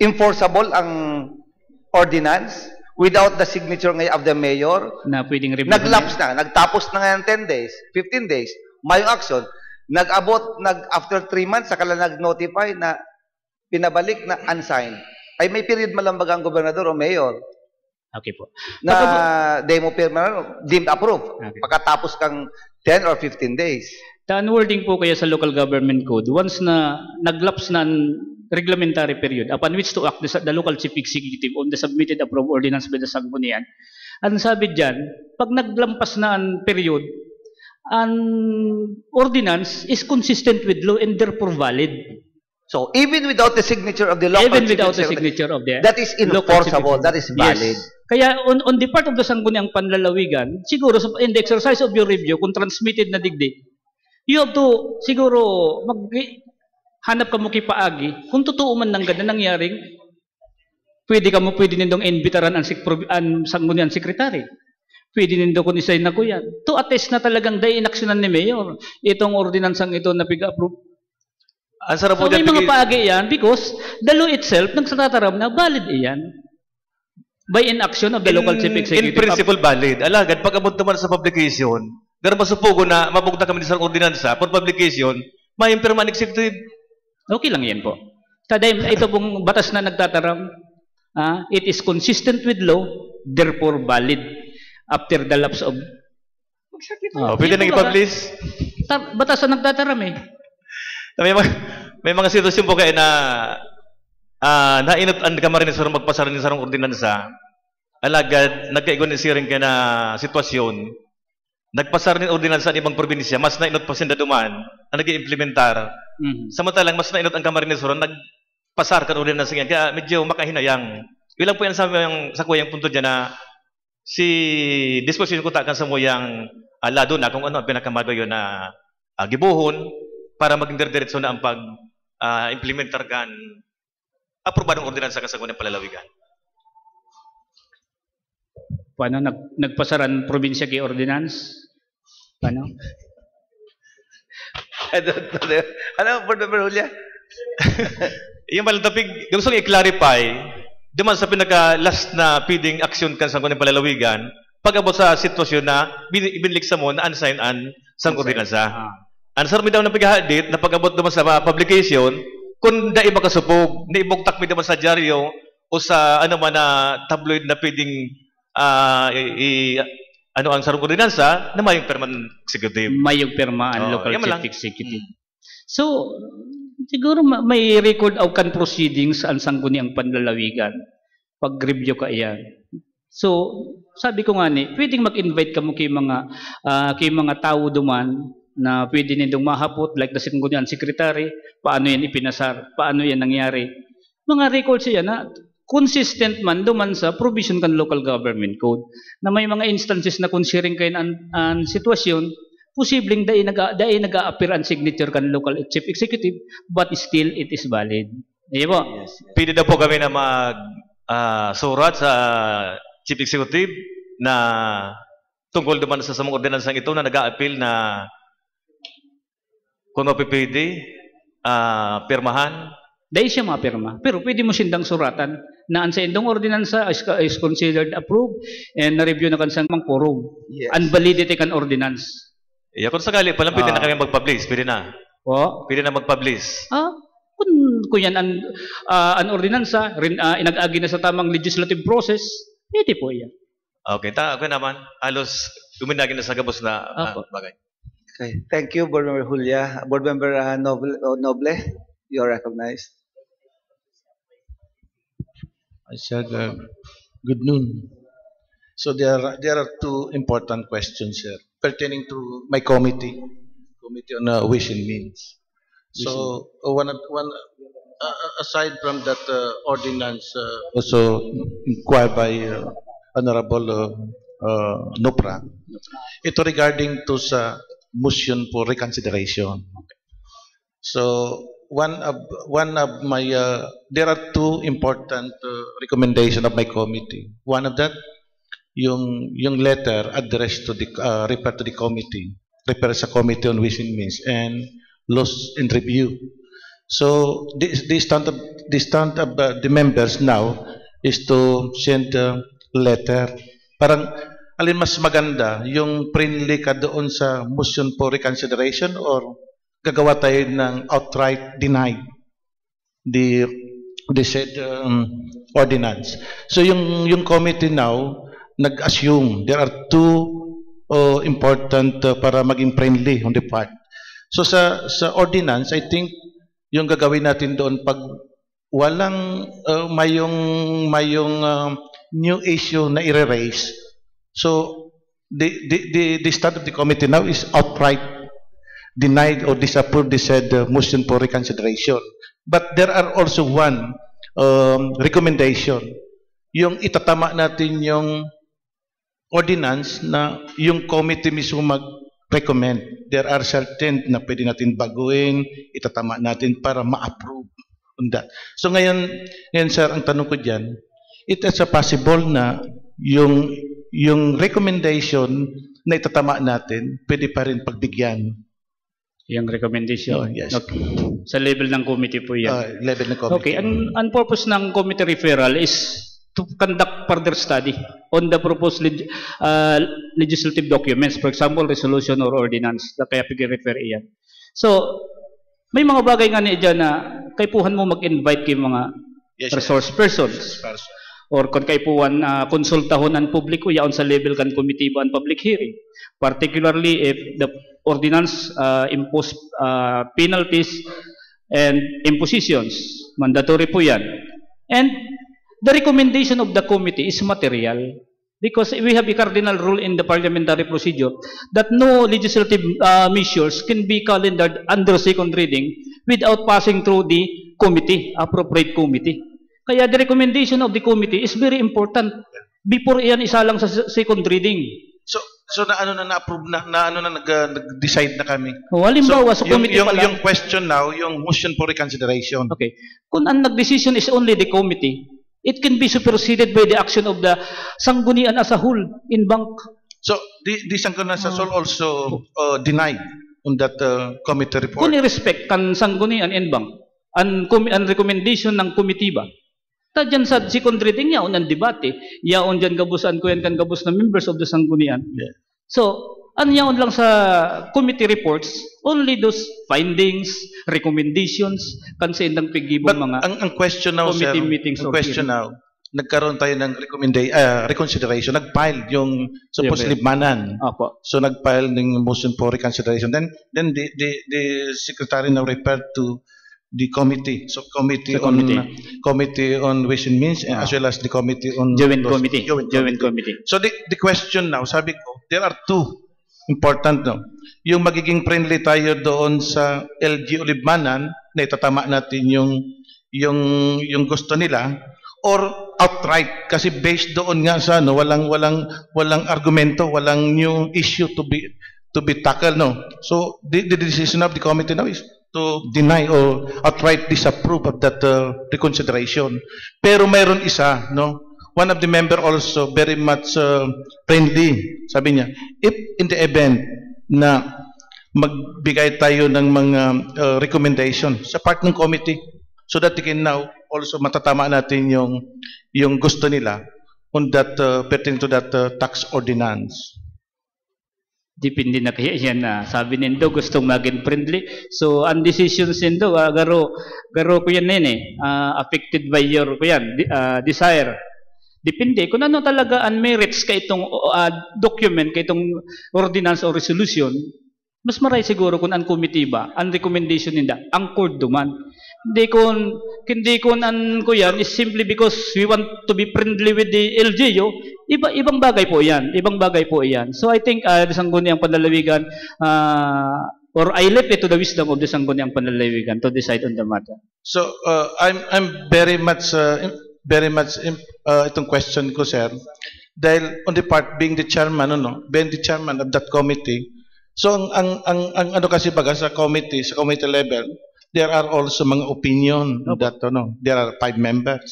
Enforceable ang ordinance without the signature of the mayor. Na pwedeng review. Naglaps na, nagtapos na ngayon 10 days, 15 days, may action. After 3 months, saka lang nag-notify na pinabalik na unsigned. Ay may period malambag ang gobernador o mayor. Okay po. Na demo permanent, deemed approved. Okay. Pagkatapos kang 10 or 15 days. The unwording po kaya sa local government code, once na naglaps na reglementary period upon which to act the local chief executive on the submitted approved ordinance by the Sanggunian, ang sabi dyan, pag naglampas na ang period, ang ordinance is consistent with law and therefore valid. So, even without the signature of the local that is enforceable, that is valid. Yes. Kaya on the part of the Sangguniang Panlalawigan, siguro in the exercise of your review, kung transmitted na digdi, you have to siguro hanap ka mo kipaagi kung totoo man lang ganda nangyaring pwede nindong invitaran ang Sanggunian Secretary. Pwede nindo kung isay na ko yan. To attest na talagang day inaksyonan ni Mayor itong ordinansang ito na pig-approve. So may mga paagi yan because the law itself nagsatataram na valid iyan. By inaction of the local chief In executive. principle valid. Alagad, pag abot naman sa publication, pero masupugo na mabugta kami sa ordinansa for publication, may impirma ng executive. Okay lang yan po. Ito pong batas na nagtataram, it is consistent with law, therefore valid after the lapse of... Pwede nang i-publish. Batas na nagtataram eh. May mga sitwasyon po kayo na nainot-an ka marin sa magpasara ni sarong ordinansa, alagad, nagkaigon ni siring ka na sitwasyon, nagpasara ni ordinansa ng ibang probinsya, mas nainot pa sinda duman, na nag-i-implementar. Samantalang, mas nainot ang kamarin ni Soron, nagpasar ka ordinansa yan, kaya medyo makahinayang. Ilang po yan sa kuyang punto dyan na si disposition ko takan sa muyang lado na kung ano ang pinakamago yun na gibuhon para maging diretso na ang pag-implementar kan aprobadong ordinansa kasagunan palalawigan. Paano nagpasaran probinsya kay ordinance? Paano? Ano, Board Member Julia? Yung malang topic, gusto kong i-clarify, duman sa pinaka-last na pwedeng action kan sa kuning palalawigan, pag-abot sa sitwasyon na ibinlik sa mo na unsign an sang ordinansa. Answer mi daw na pag-hadit na pag-abot naman sa publication, kung da iba kasupog, na ibang takmi naman sa dyaryo o sa ano man na tabloid na pwedeng ano ang sarong ordinansa na mayong permanent executive. Mayong perma ang local chief executive. So, siguro may record of kan proceedings ang sangguni ang panlalawigan. Pag-review ka iyan. So, sabi ko nga ni, pwedeng mag-invite ka mo kay mga tao duman na pwede nindong mahapot, like the Sangguniang Secretary, paano yan ipinasar, paano yan nangyari. Mga records yan na consistent man duman sa provision kan local government code na may mga instances na considering kayo ang sitwasyon, posibleng dahil nag-a-appear ang signature kan local chief executive, but still it is valid. Iya po? Yes. Pwede na po kami na mag-surat sa chief executive na tungkol duman sa samang ordinansang ito na nag-a-appeal na kung mapipwede, pirmahan. Dahil siya mapirma. Pero pwede mo sindang suratan na ang sa indong ordinansa is considered approved and na-review na kansang mang quorum. Yes. And validity kan ordinance. Yeah, kung sakali, palang pwede na kami mag-publish. Pwede na. Pwede na mag-publish. Kung yan ang ordinansa, inag-agi na sa tamang legislative process, pwede po yan. Okay, okay naman. Halos guminagin na sa gabos na bagay. Okay. Thank you, Board Member Julia. Board Member Noble, you are recognized. I said, good noon. So there are two important questions here pertaining to my committee on Ways and Means. So aside from that ordinance, also inquired by Honorable Nopra, ito regarding to sa motion for reconsideration. So one of my there are two important recommendation of my committee. One of that yung letter addressed to the refer to the committee, refer sa Committee on Ways and Means and Laws and Review. So the stand of the members now is to send a letter. Parang alin mas maganda, yung friendly ka doon sa motion for reconsideration or gagawa tayo ng outright deny the said ordinance. So yung committee now nag-assume there are two important para maging friendly on the part. So sa ordinance, I think yung gagawin natin doon pag walang mayong new issue na i-raise. So the stand of the committee now is outright denied or disapproved the said motion for reconsideration. But there are also one recommendation. Yung itatama natin yung ordinance na yung committee mismo mag-recommend. There are certain na pwede natin baguhin, itatama natin para ma-approve on that. So ngayon sir, ang tanong ko dyan, it is possible na yung recommendation na itatama natin, pwede pa rin pagbigyan. Yung recommendation? Yes. Okay. Sa level ng committee po yan. Level ng committee. Okay. Ang purpose ng committee referral is to conduct further study on the proposed legislative documents, for example, resolution or ordinance, na kaya pag-refer iyan. So, may mga bagay nga niya dyan na kaipuhan mo mag-invite kay mga resource persons. Or kung kaipuhan konsultahon ang publiko yaon sa level kan committee ba ang public hearing. Particularly if the ordinance impose penalties and impositions. Mandatory po yan. And the recommendation of the committee is material because we have a cardinal rule in the parliamentary procedure that no legislative measures can be calendared under second reading without passing through the committee, appropriate committee. Kaya the recommendation of the committee is very important before iyan isalang sa second reading. So na-approve na nag-decide na kami. Halimbawa sa committee pala. Yung question now, yung motion for reconsideration. Okay. Kung ang nag-decision is only the committee, it can be superseded by the action of the sanggunian as a whole in bank. So the sanggunian as a whole also denied on that committee report. Kung i-respect kan sanggunian in bank, ang recommendation ng committee ba? Ta dyan sa second reading yaon ang debate, yaon dyan gabusan ko yan kan gabus na members of the sanggunian. Yeah. So, yaon lang sa committee reports, only those findings, recommendations, kan sa indang pigibong mga ang question now, committee sir, meetings. Ang question now, nagkaroon tayo ng reconsideration, nag-file yung supposed libmanan. Apo. So nag-file ng motion for reconsideration. Then the secretary now referred to the committee, so committee on Ways and Means, as well as the committee on joint committee. So the question now, sabi ko, there are two important, no. Yung magiging friendly tayo doon sa LGU libmanan, na itatama natin yung gusto nila, or outright kasi based doon nga sa walang argumento, walang new issue to be tackled, no. So the decision of the committee now is to deny or outright disapprove of that reconsideration. Pero mayroon isa, no? One of the member also very much friendly. Sabi niya, if in the event na magbigay tayo ng mga recommendation sa part ng committee so that they can now also matatama natin yung gusto nila on that pertaining to that tax ordinance. Depende na kaya yan na sabi nindo gustong maging friendly. So ang decisions nindo garo ko yan affected by your desire. Depende kung ano talaga ang merits kay itong document, kay itong ordinance or resolution. Mas maray siguro kung ang committee ba, ang recommendation ninda, ang court duman. Hindi kun an ko yan is simply because we want to be friendly with the LGU. Ibang bagay po yan. So I think the Sangguniang Panlalawigan or I left it to the wisdom of the Sangguniang Panlalawigan to decide on the matter. So I'm very much itong question ko, sir, dahil on the part being the chairman of that committee. So ang ano kasi baga sa committee level, there are also mga opinion that there are 5 members.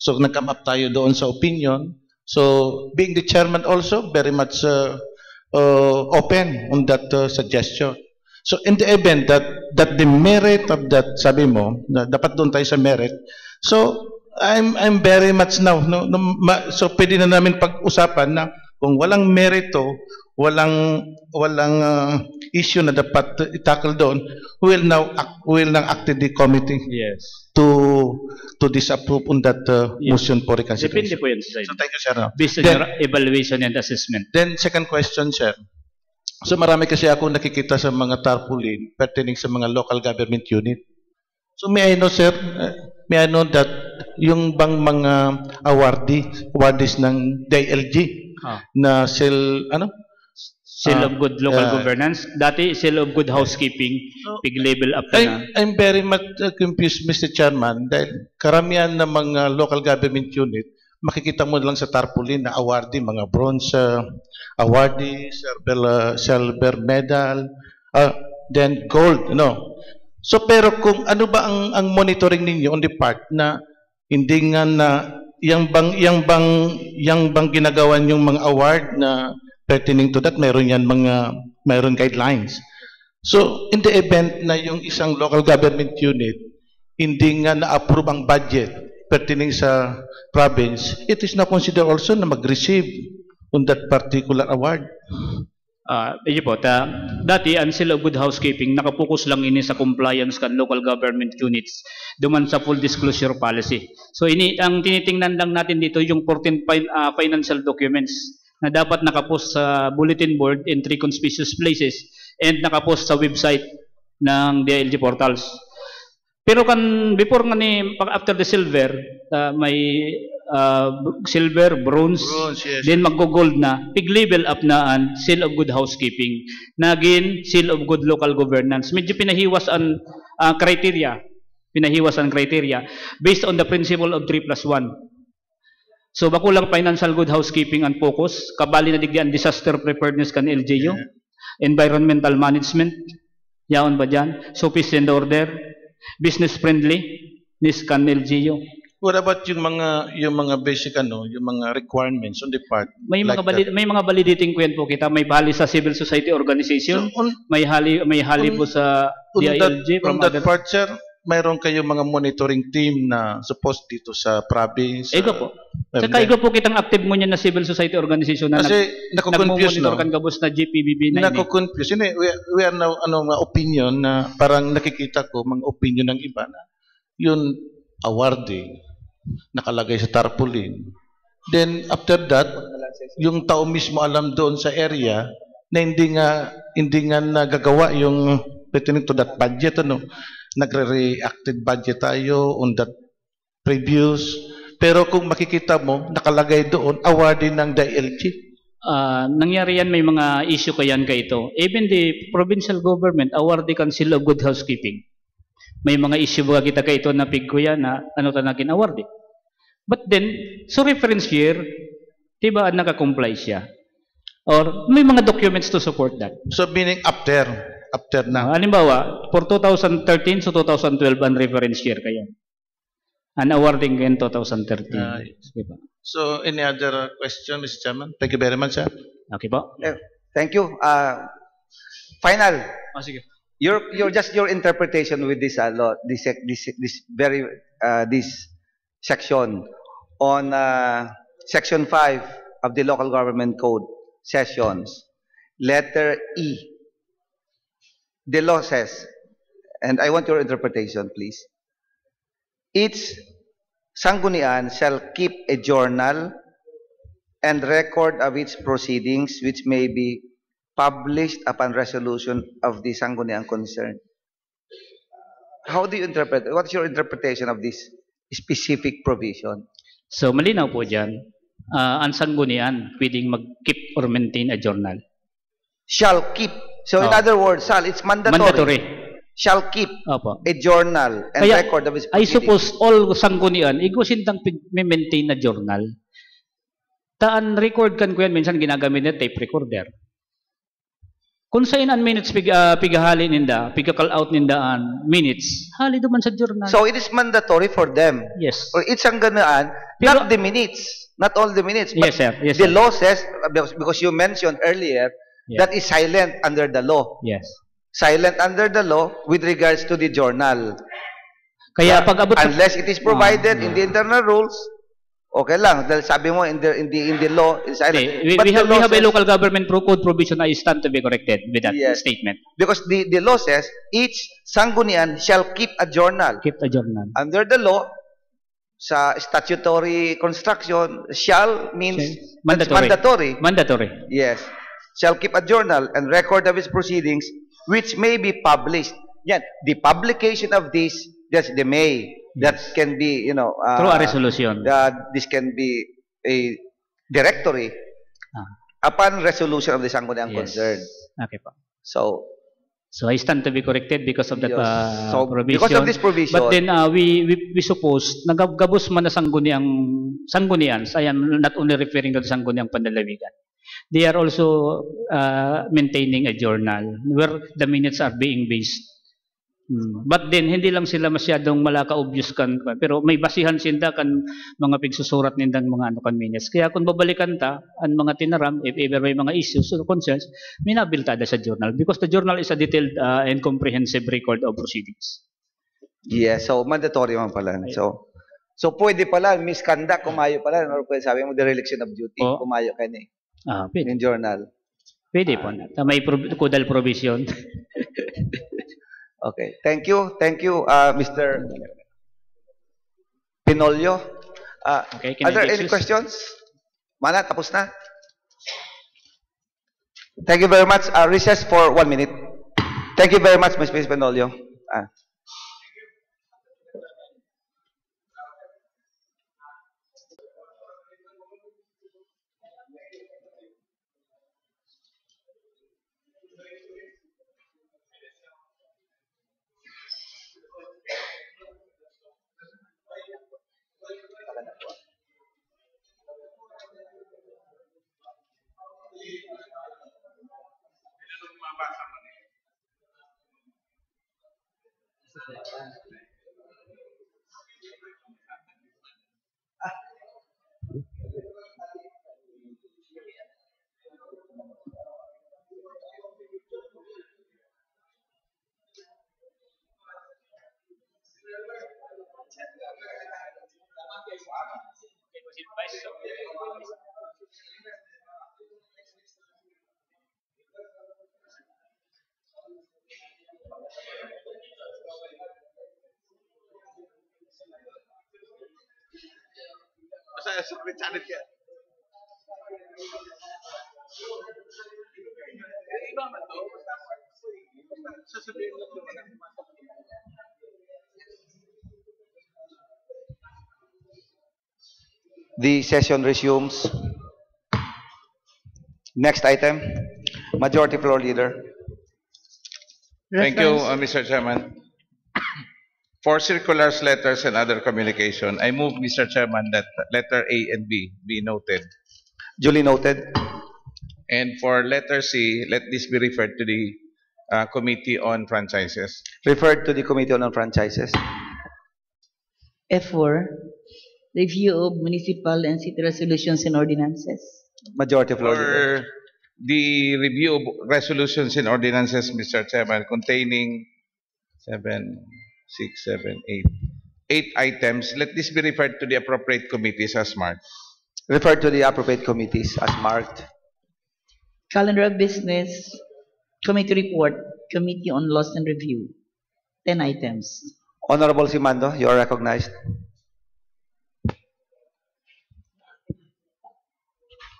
So nag-come up tayo doon sa opinion. So being the chairman also very much open on that suggestion. So in the event that the merit of that, sabi mo, na dapat doon tayo sa merit. So I'm very much now so pwede na namin pag-usapan na kung walang merito, walang issue na dapat i-tackle doon, we will now act the committee. Yes. To disapprove on that motion for reconsideration. Depende po yun sa So thank you, sir. Based on your evaluation and assessment. Then second question, sir. So marami kasi ako nakikita sa mga tarpaulin pertaining sa mga local government unit. So may I know, sir, may I know that yung bang mga awardees ng DILG na Seal of Good Local Governance. Dati, Seal of Good Housekeeping. Big level up na. I'm very much confused, Mr. Chairman, dahil karamihan ng mga local government unit, makikita mo lang sa tarpaulin na awardee, mga bronze awardee, silver medal, then gold, So pero kung ano ba ang monitoring ninyo on the part na hindi nga na yang bang ginagawa yung mga award na pertaining to that, mayroon guidelines. So in the event na yung isang local government unit hindi nga na-approve ang budget pertaining sa province, it is now considered also na mag-receive on that particular award. Yun po, dati ang Seal of Good Housekeeping nakapokus lang ini sa compliance kan local government units duman sa full disclosure policy. So ang tinitingnan lang natin dito yung 14 financial documents na dapat nakapost sa bulletin board in 3 conspicuous places and nakapost sa website ng DILG portals. Pero before nga ni after the silver, may silver, bronze, Yes. then maggo-gold na, pig-level up na ang Seal of Good Housekeeping, naging Seal of Good Local Governance. Medyo pinahiwas ang criteria, based on the principle of 3+1. So bakulang financial good housekeeping ang focus, kabali na digyan disaster preparedness kan LGU, environmental management, yaon ba dyan, sufficient order, business friendliness kan LGU. What about yung mga basic yung mga requirements on the part? May mga validating ko yan po kita, may hali sa civil society organization, So, may hali po sa DILG on that part, sir, mayroon kayong mga monitoring team na supposed dito sa province. Ego po. Saka ego po kitang active mo niyan na civil society organization na kasi nako-confuse, nagmo-monitor kan gabos na GPBB na ini. Nako-confuse. We are now mga opinion na parang nakikita ko mga opinion ng iba na yun awarding nakalagay sa tarpaulin. Then after that, yung tao mismo alam doon sa area na hindi nga nagagawa yung pertaining to that budget, nagre-reacted budget tayo on that previous. Pero kung makikita mo, nakalagay doon awarding ng DILG. Nangyari yan, may mga issue kayan ka ito. Even the provincial government awarding kan Seal of Good Housekeeping. May mga issue ba kita ka ito na pigko yan na tanagin awarding. But then, so reference year, diba naka-comply siya? Or may mga documents to support that. So meaning after na. Halimbawa, for 2013 to 2012 ang reference year kayo. An awarding in 2013. Diba? So any other question, Mr. Chairman? Thank you very much, sir. Okay po. Thank you. Final. Sige. Your interpretation with this law, this section on section 5 of the Local Government Code sessions, letter E. The law says, and I want your interpretation, please. Each sanggunian shall keep a journal and record of its proceedings, which may be published upon resolution of the sangguniang concerned. How do you interpret? What's your interpretation of this specific provision? So malinaw po dyan, ang sanggunian pwedeng mag-keep or maintain a journal. Shall keep. So in other words, it's mandatory. Shall keep a journal and Kaya, record of its I proceedings. suppose all sanggunian, igusintang maintain na journal. Taan record kan ko yan, minsan ginagamit na tape recorder. Kung sa inan minutes pigahali ninda, pigakal out ninda an minutes, hali duman sa journal. So it is mandatory for them. Yes. Or it's sanggunian, not the minutes, not all the minutes. But Yes, sir. Yes, the sir. law says, because you mentioned earlier, Yeah. that is silent under the law. Yes. Silent under the law with regards to the journal. Kaya pag abot Unless it is provided in the internal rules, okay lang. Dahil sabi mo in the law is silent. Okay. But We the have law a says- local government code provision I stand to be corrected with that Yes. statement. Because the law says each sanggunian shall keep a journal. Keep a journal. Under the law, sa statutory construction, shall means Mandatory. it's mandatory. Mandatory. Yes. Shall keep a journal and record of its proceedings, which may be published. Yan. The publication of this, that's the may. That can be, Through a resolution. This can be a directory upon resolution of the sangguniang Yes. concern. Okay po. So I stand to be corrected because of that yes. So, provision. because of this provision, But then we suppose nagagabos man na sanggunian, I am not only referring to the sangguniang panlalawigan. They are also maintaining a journal where the minutes are being based. But then hindi lang sila masyadong malaka-obvious kan, pero may basihan sila kan mga pigsusurat nindang mga minutes. Kaya kung babalikan ta ang mga tinaram, if ever may mga issues or concerns, minabiltada sa journal because the journal is a detailed and comprehensive record of proceedings. yeah, so mandatory man pala. So, pwede pala, misconduct, kumayo pala, or pwede sabi mo, dereliction of duty, Oo. kumayo ka na Pwede. yung journal. Pwede po. May kudal provision. Okay. Thank you, Mr. Pinolio. Okay, can Are I there be any excused? questions? Mana, tapos na? Thank you very much. Recess for 1 minute. Thank you very much, Mr. Pinolio. The session resumes. Next item, Majority Floor Leader. Thank you, Reference- Mr. Chairman. For circulars, letters, and other communication, I move, Mr. Chairman, that letter A and B be noted. Duly noted. And for letter C, let this be referred to the Committee on Franchises. Referred to the Committee on Franchises. F4, review of municipal and city resolutions and ordinances. Majority Floor Leader. For the review of resolutions and ordinances, Mr. Chairman, containing 8 items, let this be referred to the appropriate committees as marked. Referred to the appropriate committees as marked. Calendar of business, committee report, committee on laws and review. 10 items. Honorable Simando, you are recognized.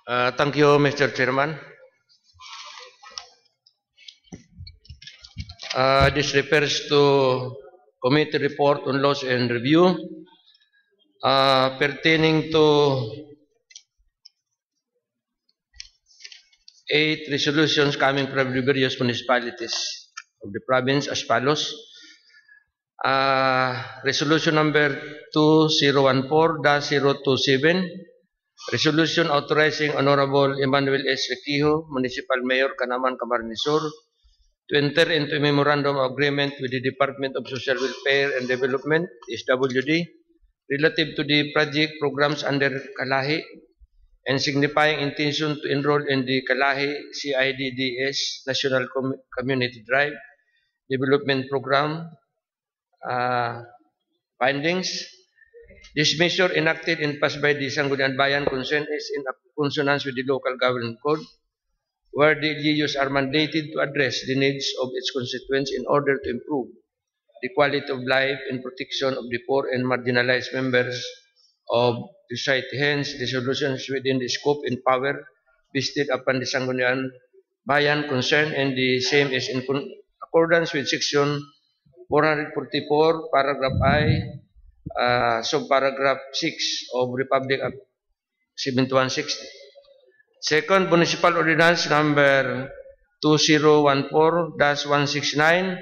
Thank you, Mr. Chairman. This refers to committee report on laws and review pertaining to 8 resolutions coming from the various municipalities of the province as follows. Resolution number 2014-027, resolution authorizing Honorable Emmanuel S. Requijo, Municipal Mayor, Canaman, Camarines Sur, to enter into a memorandum of agreement with the Department of Social Welfare and Development, SWD, relative to the project programs under Kalahi and signifying intention to enroll in the Kalahi CIDDS National Community Drive Development Program. Findings. This measure enacted and passed by the Sangguniang Bayan Concern is in consonance with the local government code, where the LGUs are mandated to address the needs of its constituents in order to improve the quality of life and protection of the poor and marginalized members of society. Hence, the solutions within the scope and power vested upon the Sangguniang Bayan Concern, and the same is in accordance with Section 444, Paragraph I, Subparagraph 6 of Republic Act 7160. Second, Municipal Ordinance number 2014-169,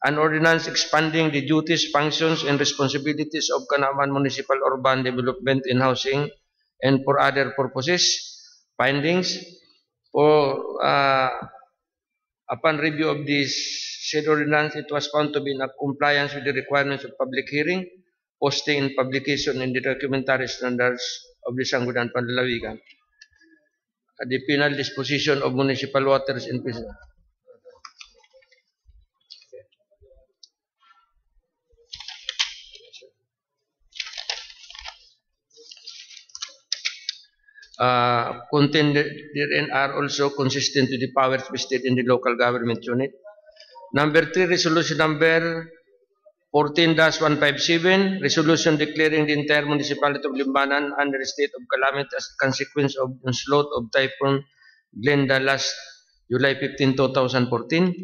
an ordinance expanding the duties, functions, and responsibilities of Canaman Municipal Urban Development and Housing and for other purposes. Findings. Upon review of this said ordinance, it was found to be in compliance with the requirements of public hearing, posting and publication in the documentary standards of the Sangguniang Panlalawigan. The penal disposition of municipal waters in prison. contained therein are also consistent with the powers vested in the local government unit. Number 3, resolution number 14-157, resolution declaring the entire municipality of Limbanan under a state of calamity as a consequence of onslaught of Typhoon Glenda last July 15, 2014.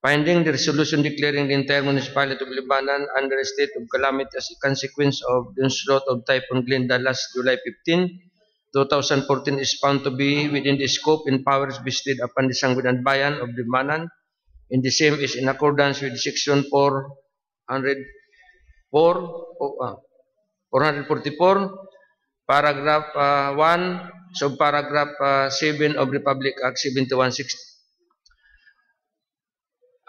Finding the resolution declaring the entire municipality of Limbanan under a state of calamity as a consequence of the onslaught of Typhoon Glenda last July 15, 2014 is found to be within the scope and powers vested upon the Sangguniang Bayan of Limbanan, and the same is in accordance with Section 444, Paragraph 1, Subparagraph 7 of Republic Act 7160.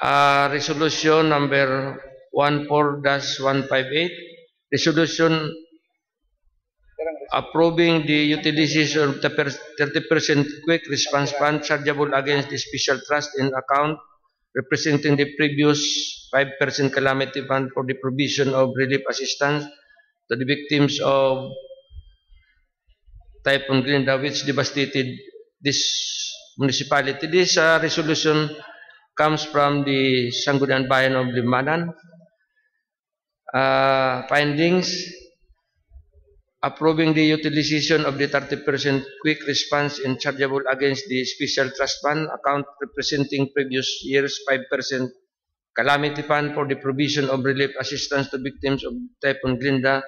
Resolution number 14-158, resolution approving the utilization of the 30% quick response fund chargeable against the special trust in account representing the previous 5% calamity fund for the provision of relief assistance to the victims of Typhoon Glenda which devastated this municipality. This resolution comes from the Sangguniang Bayan of Limbanan. Findings: approving the utilization of the 30% quick response and chargeable against the special trust fund account representing previous year's 5% calamity fund for the provision of relief assistance to victims of Typhoon Glenda,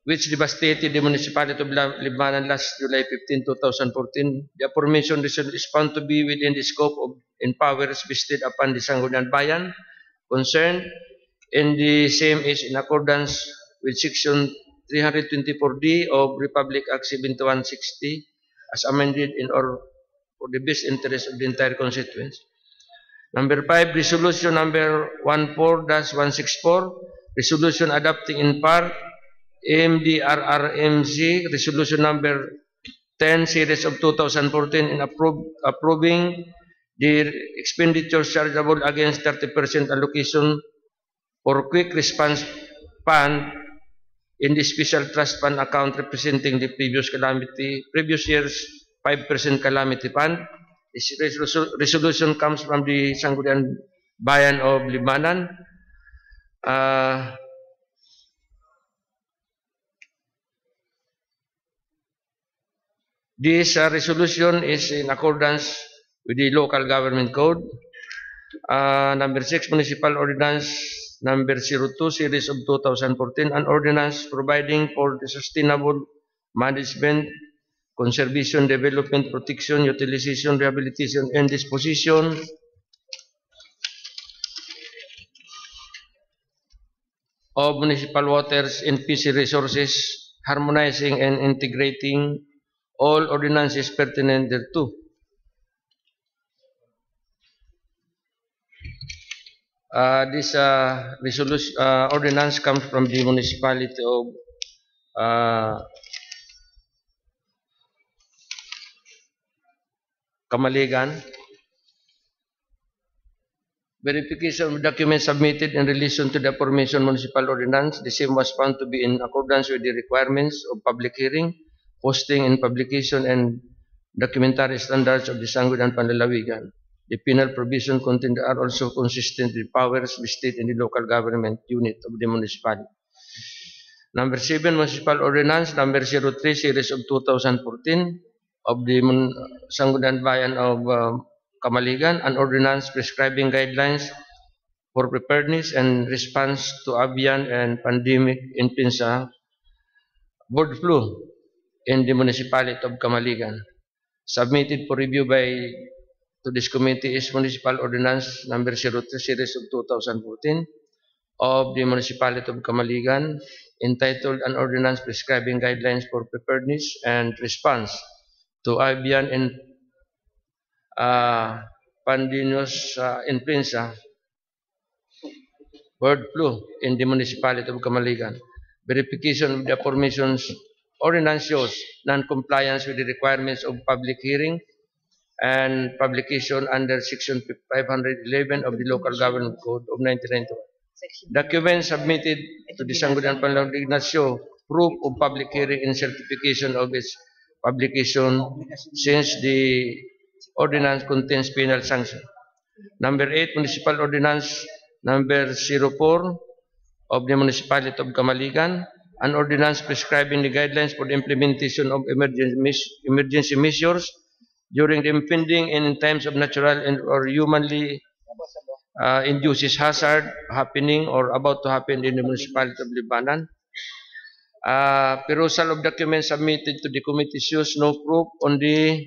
which devastated the municipality of Limbanan last July 15, 2014. The aforementioned resolution is found to be within the scope of and powers vested upon the Sangguniang Bayan concerned, and the same is in accordance with Section 324D of Republic Act 7160 as amended in or for the best interest of the entire constituency. Number 5, resolution number 14-164, resolution adopting in part MDRRMC resolution number 10 series of 2014 and approving the expenditures chargeable against 30% allocation for quick response fund in the special trust fund account representing the previous year's 5% calamity fund. This resolution comes from the Sangguniang Bayan of Limbanan. This resolution is in accordance with the local government code. Number 6, municipal ordinance number 02 series of 2014, an ordinance providing for the sustainable management, conservation, development, protection, utilization, rehabilitation, and disposition of municipal waters and fishery resources, harmonizing and integrating all ordinances pertinent thereto. This resolution ordinance comes from the municipality of Camaligan. Verification of documents submitted in relation to the aforementioned municipal ordinance. The same was found to be in accordance with the requirements of public hearing, posting and publication and documentary standards of the Sangguniang Panlalawigan. The penal provision contained are also consistent with powers vested in the local government unit of the municipality. Number 7, municipal ordinance number 03 series of 2014 of the Sangguniang Bayan of Camaligan, an ordinance prescribing guidelines for preparedness and response to avian and pandemic influenza bird flu in the municipality of Camaligan. Submitted for review to this committee is Municipal Ordinance number 03 series of 2014 of the municipality of Camaligan, entitled An Ordinance Prescribing Guidelines for Preparedness and Response to Avian and Pandemic Influenza bird flu in the municipality of Camaligan. Verification of the aforementioned ordinance shows non-compliance with the requirements of public hearing and publication under Section 511 of the Local Government Code of 1991. Documents submitted to the Sangguniang Panlawak de Ignacio proof of public hearing and certification of its publication since the ordinance contains penal sanction. Number 8, Municipal Ordinance Number 04 of the Municipality of Camaligan, an ordinance prescribing the guidelines for the implementation of emergency measures during the impending and in times of natural and or humanly induces hazard happening or about to happen in the Municipality of Libanan. Perusal of documents submitted to the committee's use, no proof on the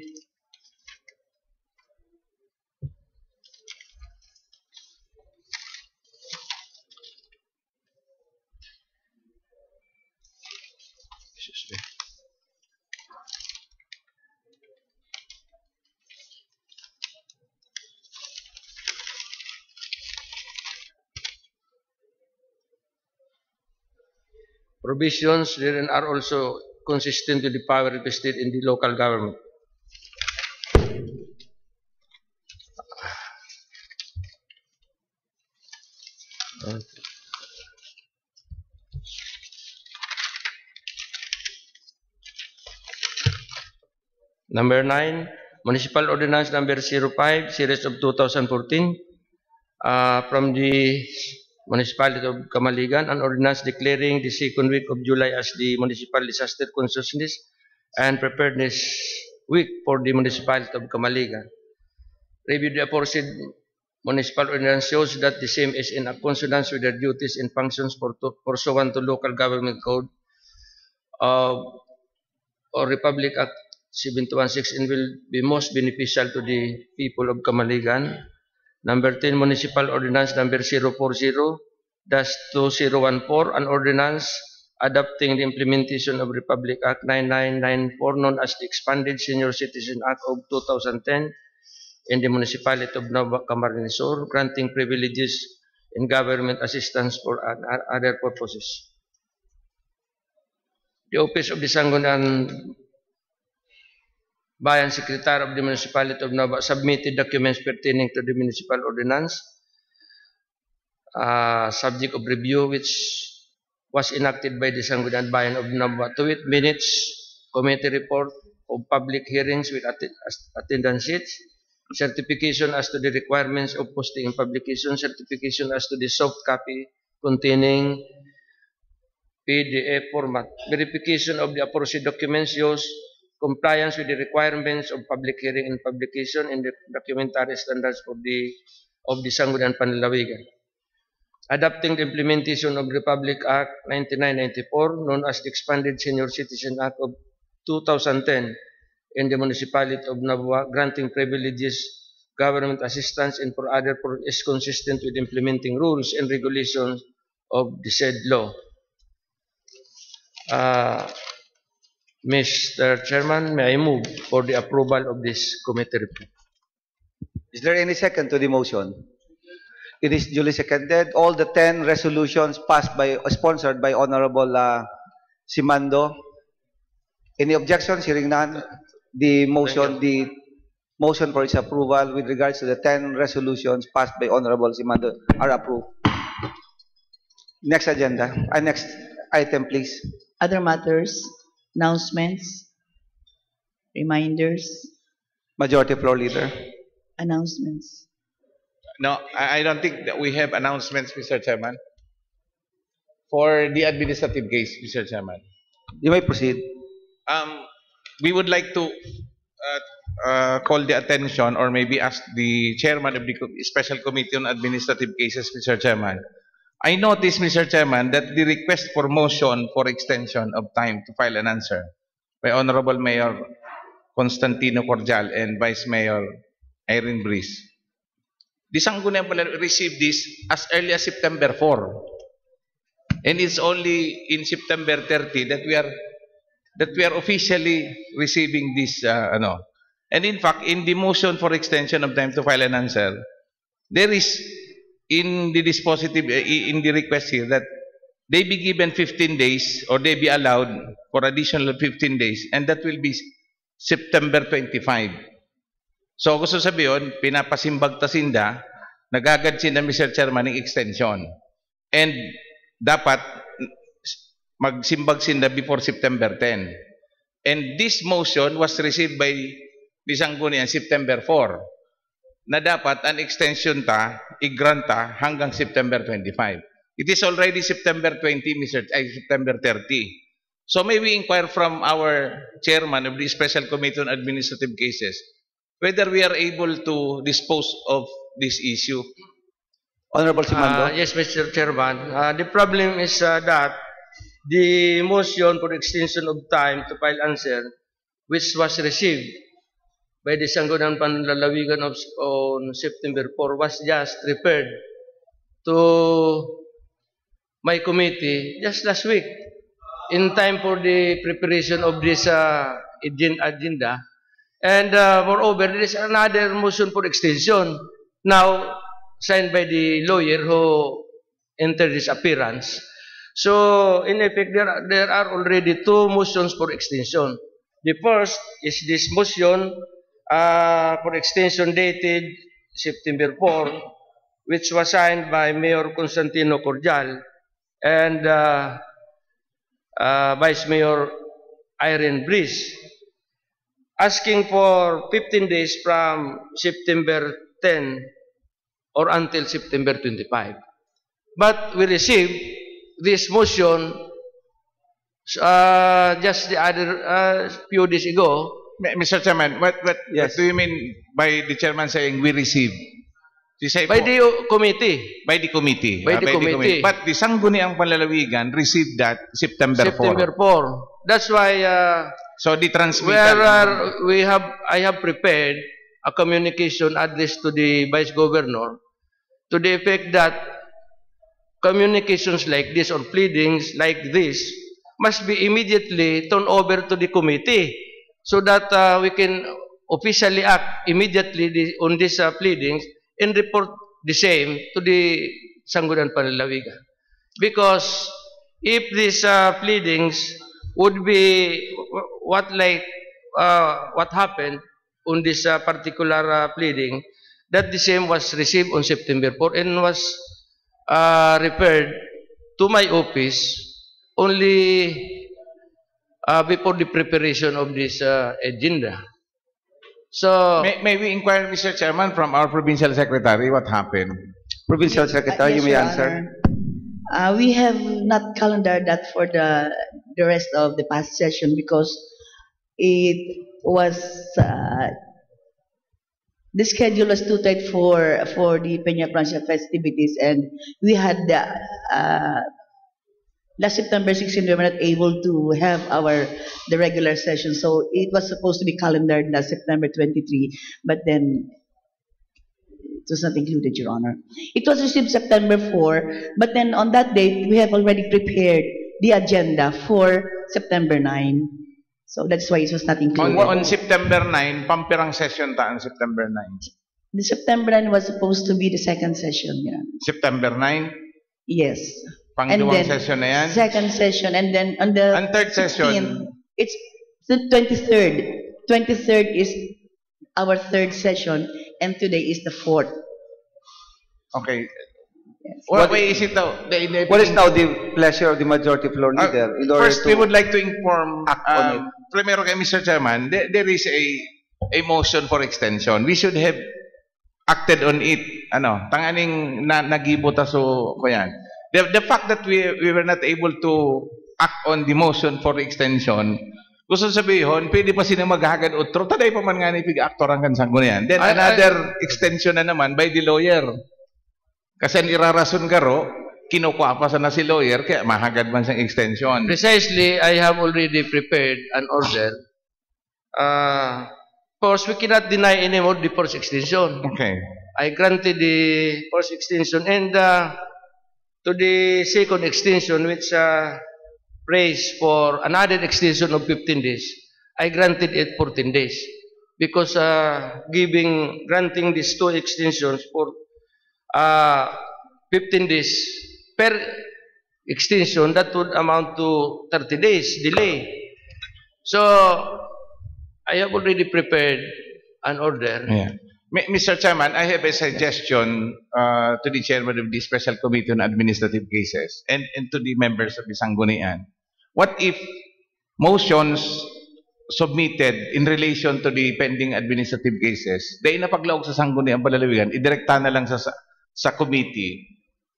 provisions therein are also consistent with the power vested in the local government. Number 9, Municipal Ordinance Number 05, Series of 2014, from the Municipality of Camaligan, an ordinance declaring the second week of July as the Municipal Disaster Consciousness and Preparedness Week for the Municipality of Camaligan. Review the aforesaid municipal ordinance shows that the same is in consonance with their duties and functions pursuant to Local Government Code or Republic Act 7116 and will be most beneficial to the people of Camaligan. Number 10, Municipal Ordinance Number 040-2014, an ordinance adopting the implementation of Republic Act 9994, known as the Expanded Senior Citizen Act of 2010, in the Municipality of Nueva Camarines Sur, granting privileges and government assistance for other purposes. The Office of the Sangguniang Bayan Secretary of the Municipality of Nava submitted documents pertaining to the municipal ordinance, subject of review, which was enacted by the Sangguniang Bayan of Nava, to wit, minutes, committee report of public hearings with attendance sheets, certification as to the requirements of posting and publication, certification as to the soft copy containing PDF format, verification of the aforesaid documents used, compliance with the requirements of public hearing and publication and the documentary standards of the Sangguniang Panlalawigan. Adopting the implementation of Republic Act 9994, known as the Expanded Senior Citizen Act of 2010, in the Municipality of Nabua, granting privileges, government assistance, and for other is consistent with implementing rules and regulations of the said law. Mr. Chairman, may I move for the approval of this committee report? Is there any second to the motion? It is duly seconded. All the 10 resolutions sponsored by Honorable Simando. Any objections? Hearing none. The motion for its approval with regards to the 10 resolutions passed by Honorable Simando are approved. Next agenda. Next item, please. Other matters, announcements, reminders, Majority Floor Leader. announcements. No, I don't think that we have announcements, Mr. Chairman, for the administrative case, Mr. Chairman. You may proceed. We would like to call the attention or maybe ask the chairman of the Special Committee on Administrative Cases, Mr. Chairman. I noticed, Mr. Chairman, that the request for motion for extension of time to file an answer by Honorable Mayor Constantino Cordial and Vice Mayor Irene Brice. The Sangguniang received this as early as September 4. And it's only in September 30 that we are officially receiving this And in fact, in the motion for extension of time to file an answer, there is in the dispositive, in the request here, that they be given 15 days or they be allowed for additional 15 days, and that will be September 25. So gusto sabihin, pinapasimbag tasinda, nagagad sila, Mr. Chairman, ng extension. And dapat magsimbag-sinda before September 10. And this motion was received by the Sanggunian September 4 na dapat an extension i-grant hanggang September 25. It is already September 20, September 30. So may we inquire from our chairman of the Special Committee on Administrative Cases whether we are able to dispose of this issue. Honorable Simando. Yes, Mr. Chairman. The problem is that the motion for extension of time to file answer, which was received by the Sangguniang Panlalawigan on September 4, was just referred to my committee just last week in time for the preparation of this agenda. And moreover, there is another motion for extension now signed by the lawyer who entered this appearance. So, in effect, there are already two motions for extension. The first is this motion for extension dated September 4, which was signed by Mayor Constantino Cordial and Vice Mayor Irene Brice, asking for 15 days from September 10 or until September 25. But we received this motion just the other few days ago. Mr. Chairman, what do you mean by the chairman saying we received? By the committee. By the committee. By the committee. But the Sangguniang Panlalawigan received that September 4. September 4. That's why so the transmittal I have prepared a communication address to the Vice Governor to the effect that communications like this or pleadings like this must be immediately turned over to the committee so that we can officially act immediately on these pleadings and report the same to the Sangguniang Panlalawigan. Because if these pleadings would be what happened on this particular pleading, that the same was received on September 4 and was referred to my office only before the preparation of this agenda. So, may we inquire, Mr. Chairman, from our Provincial Secretary what happened? Provincial Secretary, Yes, you may Your answer. Honor. We have not calendared that for the rest of the past session because it was the schedule was too tight for the Peña Francia festivities, and we had last September 16 we were not able to have the regular session, so it was supposed to be calendared last September 23, but then it was not included, Your Honor. It was received September 4, but then on that date, we have already prepared the agenda for September 9. So that's why it was not included. On September 9, pampirang session on September 9. The September 9 was supposed to be the second session, yeah. September 9? Yes. Pangduwang session na yan? Second session, and then on the third 16th, session? it's the 23rd. 23rd is our third session, and today is the fourth. Okay. Yes. What way is it now? What is now the pleasure of the majority floor leader? In order First, we would like to inform, act on it. primero kay Mr. Chairman, there is a motion for extension. We should have acted on it. Tanganing nagibota so ko yan. The fact that we were not able to act on the motion for extension, gusto sabihin, pwede pa sila maghagad utro, taday pa man nga ni pig-actor hanggang Sanggunian. Then another extension na naman by the lawyer. Kasi ang irarason karo, kinukuha pa sana si lawyer, kaya mahagad man siyang extension. Precisely, I have already prepared an order. Of course, we cannot deny anymore the first extension. Okay. I granted the first extension, and to the second extension, which prays for another extension of 15 days, I granted it 14 days. Because granting these two extensions for 15 days per extension, that would amount to 30 days delay. So, I have already prepared an order. Yeah. Mr. Chairman, I have a suggestion to the chairman of the Special Committee on Administrative Cases and to the members of the Sanggunian. what if motions submitted in relation to the pending administrative cases, dahil napaglaog sa sangguniang palalawigan, idirekta na lang sa committee.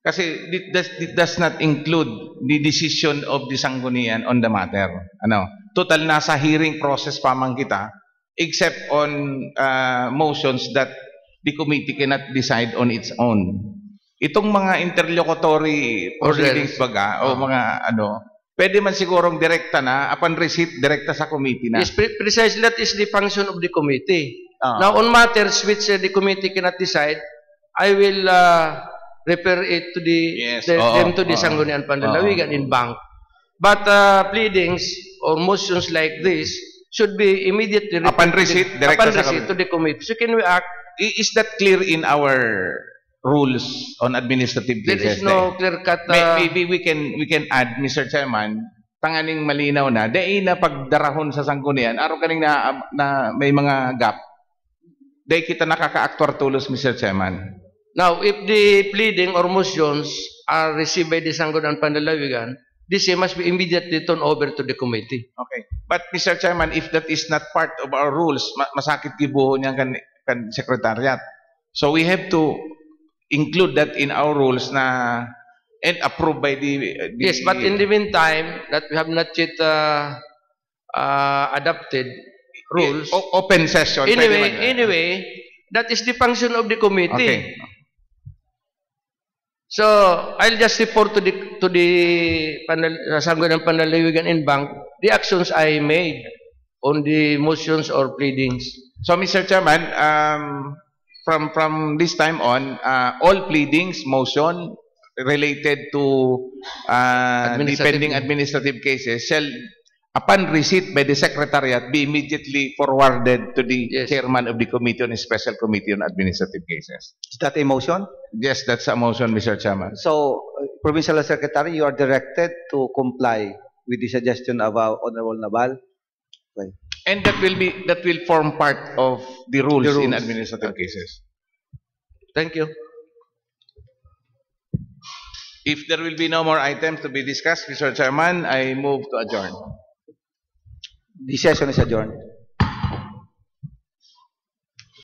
Kasi it does not include the decision of the sanggunian on the matter. Total nasa hearing process pa man kita, except on motions that the committee cannot decide on its own. Itong mga interlocutory proceedings baga, o mga pwede man sigurong direkta na, upon receipt, direkta sa committee na. Yes, precisely that is the function of the committee. Now, on matters which the committee cannot decide, I will refer it to them to the Sangguniang Panlalawigan in bank. But pleadings or motions like this should be immediately upon receipt, direkta to the committee. So can we act? Is that clear in our rules on administrative cases? There is no clear-cut... Maybe we can add, Mr. Chairman, tanganing malinaw na, dahil na pagdarahon sa sanggunian, araw kaning na may mga gap, dahil kita nakaka-actuar tulos, Mr. Chairman. Now, if the pleading or motions are received by the Sangguniang Panlalawigan, this must be immediately turned over to the committee. Okay. But, Mr. Chairman, if that is not part of our rules, masakit kibuho niya kan Secretariat. So, we have to include that in our rules na and approved by the yes, but in the meantime that we have not yet adopted rules. Open session. Anyway, that is the function of the committee. Okay. So I'll just report to the Sangguniang Panlalawigan in bank the actions I made on the motions or pleadings. So, Mr. Chairman, from this time on, all pleadings, motion related to the pending administrative cases shall, upon receipt by the Secretariat, be immediately forwarded to the chairman of the Committee on Special Committee on Administrative Cases. Is that a motion? Yes, that's a motion, Mr. Chairman. So, Provincial Secretary, you are directed to comply with the suggestion of Honorable Naval. Okay. And that will form part of the rules in administrative cases. Thank you. If there will be no more items to be discussed, Mr. Chairman, I move to adjourn. The session is adjourned.